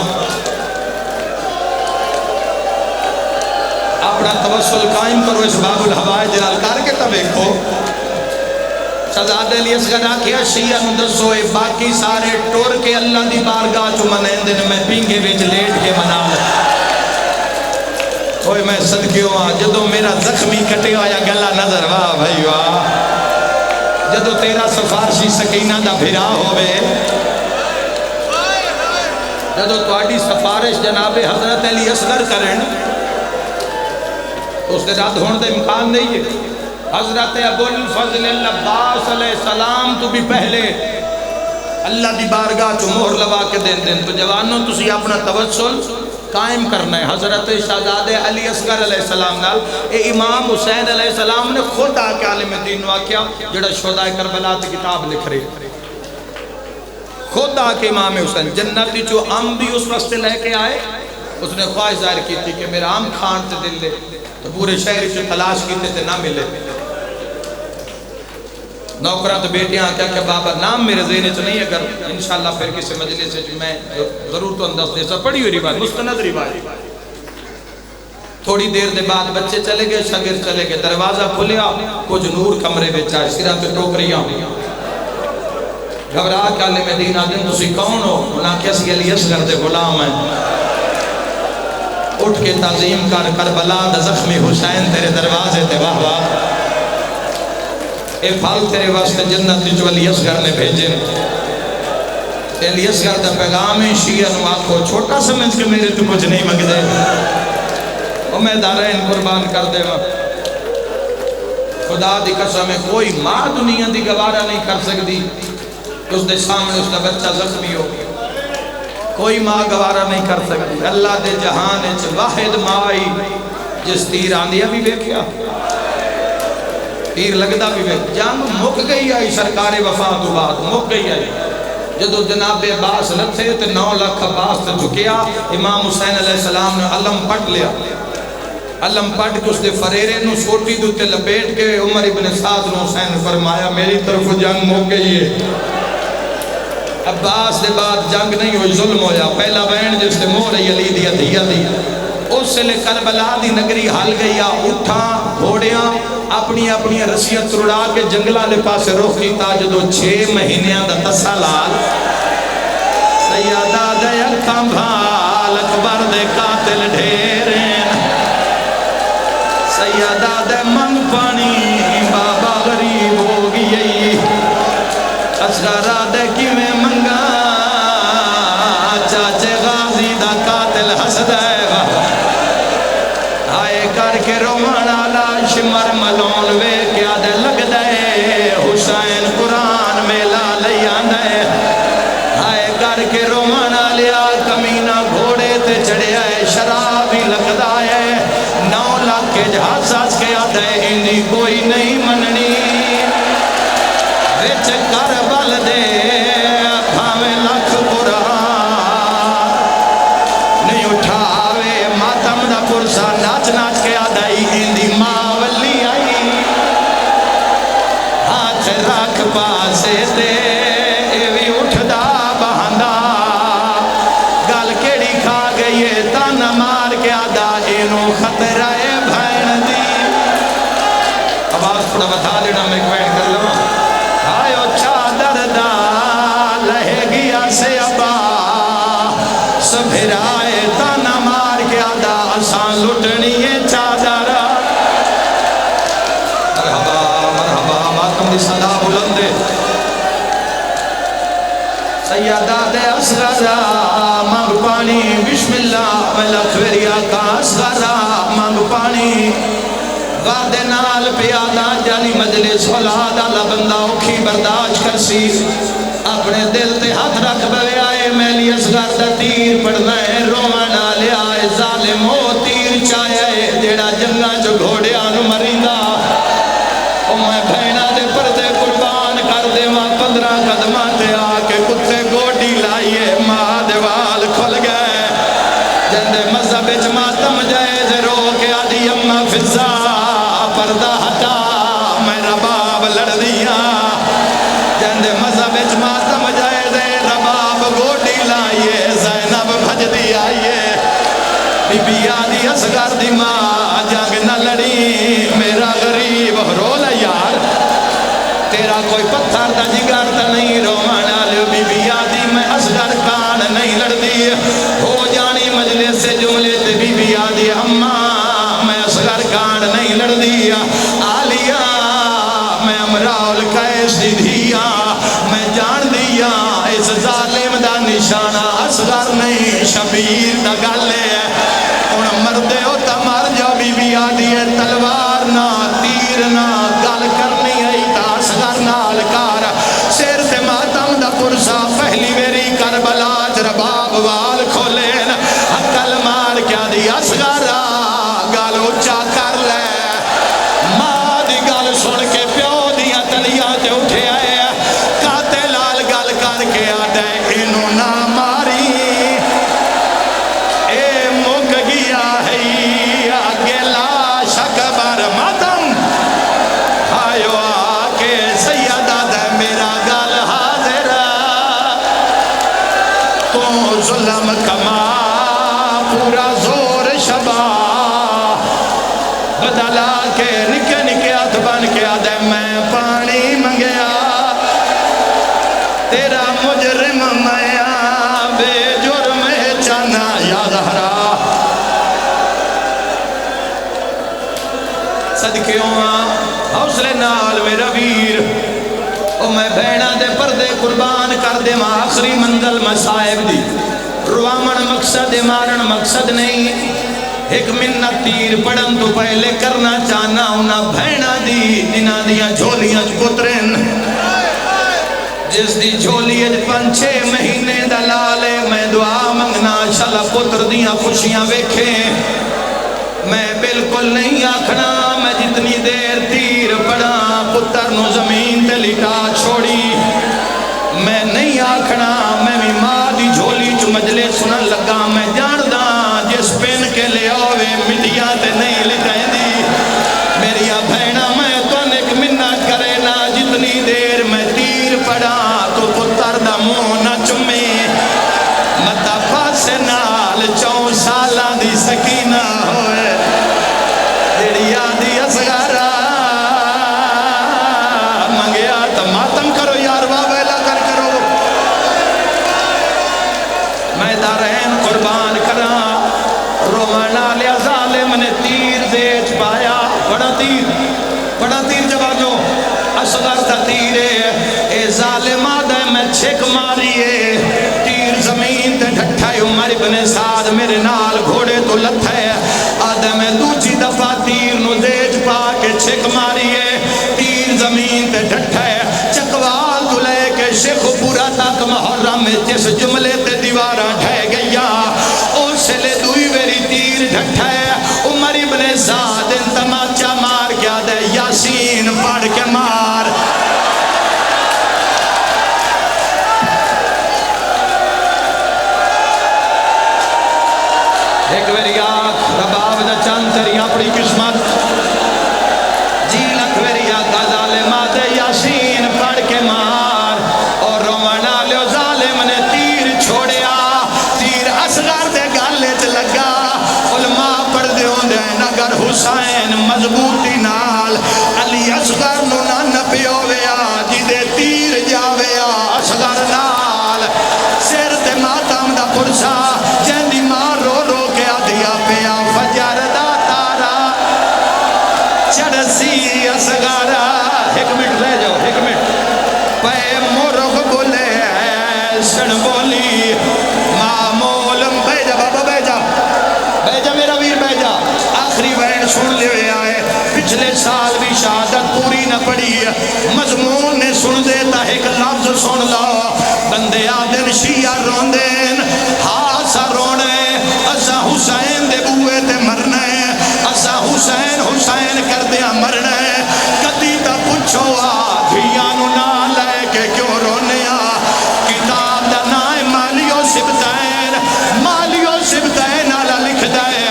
اپنا توسل قائم کرو اس باب الحوائج جلال کر کے تب ایکھو شہزادہ علی اصغر آکھیا شیعہ مدسو اے باقی سارے ٹور کے اللہ دی بارگاہ چو منین دن میں پینگے بیچ لیٹ کے منا اوے میں صدقیوں جدو میرا زخمی کٹے ہویا گلا نظر واہ بھائی واہ جدو تیرا سفارشی سکینہ دا بھرا ہوئے جدو تواڈی سفارش جناب حضرت علی اصغر کرن اس نے رد ہونے دے امکان نہیں ہے حضرت ابو الفضل العباس علیہ السلام تو بھی پہلے اللہ دی بارگاہ چو مہر لوا کے دین تو جوانوں تسی اپنا توسل قائم کرنا ہے حضرت شہزاد علی اصغر علیہ السلام نال اے امام حسین علیہ السلام نے خود آکے عالم دین واقعہ جڑا شہداء کربلا تے کتاب لکھ رہے خود آکے امام حسین جنتی جو ام بھی اس وقت لے کے آئے اس نے خواہش ظاہر کی تھی کہ میرا ام کھان تے دل لے تو پورے شہر سے تلاش کیتے تھے نہ ملے نوکرہ تو بیٹیاں کیا کہ بابا نام میرے ذہن سے نہیں اگر انشاءاللہ پھر کسی مجلس سے میں ضرور تو انداز دے سا پڑھی ہوئی روایت مستند روایت تھوڑی دیر دے بعد بچے چلے گئے شاگرد چلے گئے دروازہ کھلیا کچھ نور کمرے وچ آئے سرا تے ٹوکریاں گھبرا کے عالم دین آدم تسی کون ہو انہاں کیسی علی اصغر دے غلام ہیں اٹھ کے تعظیم کر کربلا دا زخمی حسین تیرے دروازے تے واہ واہ اے پھل تیرے واسطے جنت جو علی اصغر نے بھیجے علی اصغر دا پیغام شیعہ نو آکھو چھوٹا سمجھ کے میرے تو کچھ نہیں مگ دے او میں دارین قربان کر دے خدا دی قسم میں کوئی ماں دنیا دی گوارہ نہیں کر سکتی اس دے سامنے اس دا بچہ زخمی ہو کوئی ماں گوارہ نہیں کر سکتی اللہ دے جہان اچ واحد مائی جس تیر آندیا بھی بیکھیا تیر لگدا بھی بیکھ جنگ مک گئی آئی سرکار وفا تو بعد مک گئی آئی جدو جناب عباس لتھے تے 9 لاکھ عباس تے جھکیا امام حسین علیہ السلام نے علم پٹ لیا علم پٹ کے اس دے فریرے نو سوٹی دوتے لپیٹ کے عمر ابن سعد نو حسین فرمایا میری طرف جنگ مک گئی ہے عباس دے بعد جنگ نہیں ہوئی ظلم ہویا پہلا بین جس نے مو رہی علی دیا دیا دیا اس سے لے کربلا دی نگری حال گیا اٹھا گھوڑیاں اپنی اپنی رسیت ترڑا کے جنگلہ لے پاسے رخ کیتا جدو 6 مہینیاں دا تسالال سیادہ دے اکھاں بھال اکبر دے قاتل ڈھیرین سیادہ دے منگ پانی بابا غریب ہو گئی اصغرہ دے کی میں منگا چاچے غازی دا قاتل حسد ہے آئے کر کے رومانا لاش مرملون وے کیا دے لگ دے حسین قرآن میں لا لیا دے آئے کر کے رومانا لیا کمینہ گھوڑے تے چڑھے آئے شرابی لگ دائے 9 لاکھ کے جہاز ساز کے آدھے ہندی کوئی نہیں مننی وچ کربل دے بھاویں لکھ قرآن نہیں اٹھاوے ماتم دا پرسا ناچ ناچ کے آدھائی ہندی ماں ولی آئی ہاتھ رکھ پاسے دے ایوی اٹھ دا بہندہ گل کیڑی کھا گئی تانا مار کے آدھا اینو خطرہ بھین دی آواز تھوڑا بتا لینا میں کوئن کر لوں آئیو چادر دا لہے گیا سے ابا سبھرائے تانا مار کے آدھا آسان لٹنی ہے چادر مرحبا مرحبا ماتم دی صدا بلندے سیادہ دے اصغرہ مانگ پانی بسم اللہ ملک وریا کا اصغرہ مانگ پانی وعدے نال پیادہ جانی مجلس اولاد اللہ بندہ اوکھی برداشت کرسی اپنے دل تے ہاتھ رکھ بوے آئے میلی اصغر دا تیر پڑھنا ہے رومن آلے آئے ظالم ہو تیر چاہے جیڑا جنگا جو گھوڑے آنو مریندا او میں بھینا دے پردے قربان کر دے ماں 15 قدمہ تے آکے کتے گوڑی لائیے ماں دیوال کھل گئے جندے مذہب اجماتم جائے زیرو کے آدھی اممہ فضا پردہ ہٹا میرا باب لڑ دیا جندے مذہب اجماتم جائے دے رباب گوڑی لائیے زینب بھج دی آئیے بی بی آدھی اصغر دی ماں جنگ نہ لڑی میرا غریب رولا یار تیرا کوئی پتھر دا جگر تا نہیں رومانا لے بی بی آدھی میں اصغر کان نہیں لڑ دی ہو جانی مجلس سے جملے تے بی بی آدھی اماں اصغر کانڈ نہیں لڑ دیا آلیا میں امراؤل قیس دی دیا میں جان دیا اس ظالم دا نشانہ اصغر نہیں شبیر دا گالے ان مردے ہو تا مر جا بی بی آدھی ہے تلوار نہ تیر نہ گل کرنی ہے تا اصغر نال کار سیر تے ماتم دا پرسا پہلی میری کربلا رباب وال کھولین حقل مار کیا دی اصغر گل اچھا کر لے ماں دی گل سن کے پیو دیا تلیاں تے اٹھے آئے کاتے لال گل کر کے آدھے انہوں نہ ماری اے مک گیا ہے آگے لا شک بر ماتم آئیو آکے سیدہ دے میرا گل حاضر تو ظلم کما پورا زور شبا بدلا کے نکے نکے ہاتھ بن کے آدھے میں پانی منگیا تیرا مجرم میں بے جرم چانا یاد ہرا صدقے ہوں حوصلے نال میرا ویر او میں بہنا دے پردے قربان کر دے ماں آخری منزل مسائب دی روامن مقصد مارن مقصد نہیں ایک منت تیر پڑھن تو پہلے کرنا چاہنا ہونا بہنا دی جنہ دیا جھولیاں پترن جس دی جھولیاں 5-6 مہینے دلالے میں دعا منگنا شاءاللہ پتر دیا خوشیاں ویکھیں میں بالکل نہیں آکھنا میں جتنی دیر تیر پڑھا پتر نو زمین تے لٹا چھوڑی میں نہیں آکھنا میں بھی ماں دی جھولی چو مجلے سنن لگا میں جاندہ جس پین کے لے آوے مٹیاں تے نہیں لٹائیں دی میری بہنا میں تو ایک منت کرے نا جتنی دیر میں تیر پڑھا تو پتر دا منہ نہ چمے متا پاس نال 4 سالاں دی سکینہ ہوئے جڑی آدھی اصغرہ منگیا تا ماتم کرو یار واویلا کر کرو میں دارین قربان کرا رومانا لیا ظالم نے تیر دیچ پایا بڑا تیر جوانو اصغر تا تیرے اے ظالم آدھے میں چھک ماریے تیر زمین تے ڈھٹھائی عمر ابن سعد میرے نال گھوڑے تو لتھے آدھے میں دوچی دفعہ تیر نو دیج پا کے چھک ماریے تیر زمین تے ڈھٹھائی چکوال تو لے کے شیخ پورا تک محرم میں جس جملے تے دیوارہ ڈھے گیا اور سے لے دوئی ویری تیر ڈھٹھائی عمر ابن سعد انتماچہ مار کیا دے یاسین پڑھ کے مار ایک ویری آنکھ رباب دا چند تیری اپنی قسمت جی لکھ ویری آنکھ ظالمہ دے یاسین پڑھ کے مار اور رومانا لیو ظالم نے تیر چھوڑیا تیر اصغر دے گالے چ لگا علماء پڑھ دے ہوں دے نگر حسین مضبوطی نال علی اصغر نو نہ نپیو ویا جی دے تیر جاویا اصغر نال سر تے ماتم دا پرسا جہندی ماں رو رو کے آدھیا پیا فجر دا تارا چڑسی اصغرہ ایک منٹ رہ جاؤ ایک منٹ پے مرغ بولے سن بولی معمولم بیجا بابا بیجا میرا ویر بیجا آخری وین سن لے آئے پچھلے سال بھی شہادت پوری نہ پڑی مضمون نے سن دیتا ایک لفظ سن لو بندے آدن شیعہ روندین ہاسا رونے اسا حسین دے بوئے تے مرنے اسا حسین کر دیا مرنے کتی تا پچھو دھیانو نہ لے کے کیوں رونے کتاب دا نائے مالیو سبتین آلہ لکھ دائے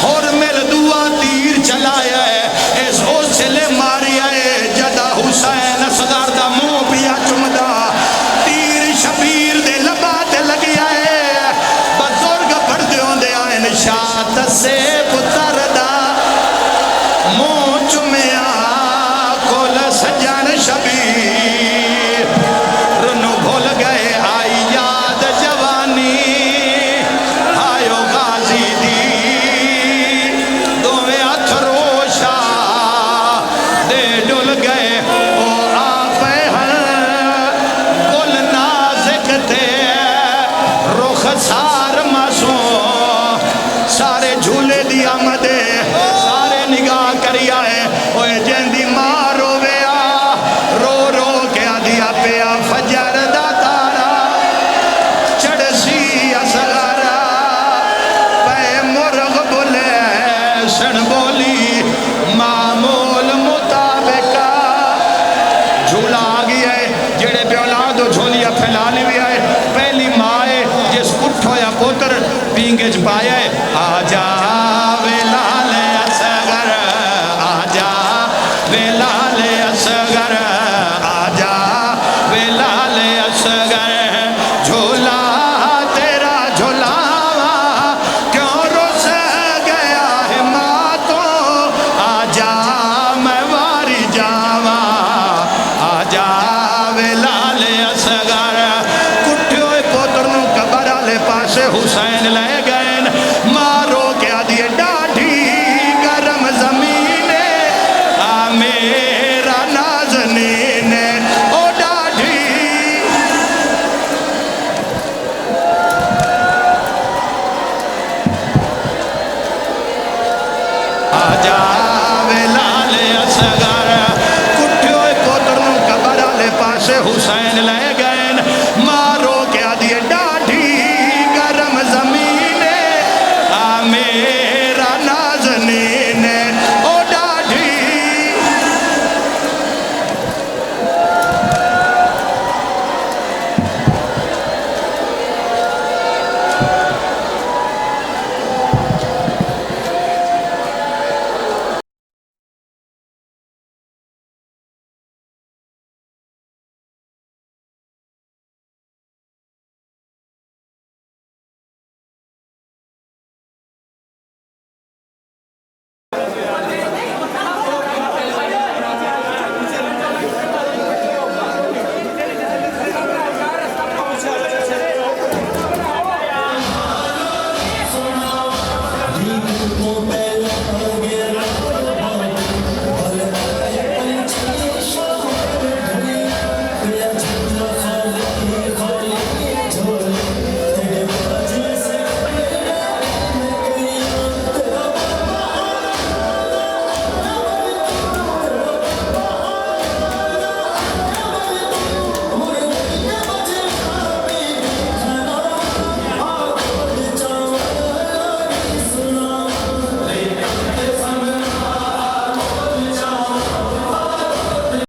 اور میل دعا تیر چلائے اس حوصلے ماری آئے جدہ حسین اصغر دا منہ پیا چمدہ تیر جھولا آ گیا ہے جڑے پہ اولاد جھولیاں پھیلا لی بھی ہے پہلی ماں ہے جس اٹھو یا پوتر پینگے چ پایا ہے آجا ویلال اصغر آجا ویلال اصغر آجا ویلال اصغر جھولا تیرا جھولاوا کیوں رس گیا ہے ماں تو آجا میں واری جاوا آجا ویلال اصغر کٹھیو پوتر نو قبر والے پاسے حسین لے گئے مارو کیا دیے ڈاڈھی گرم زمین آ میرا نازنین او ڈاڈھی آجا ویلال اصغر کٹھیو پوتر نو قبر والے پاسے حسین لے گئے مارو کیا دیے ڈاڈھی گرم زمین آ میرا نازنین او ڈاڈھی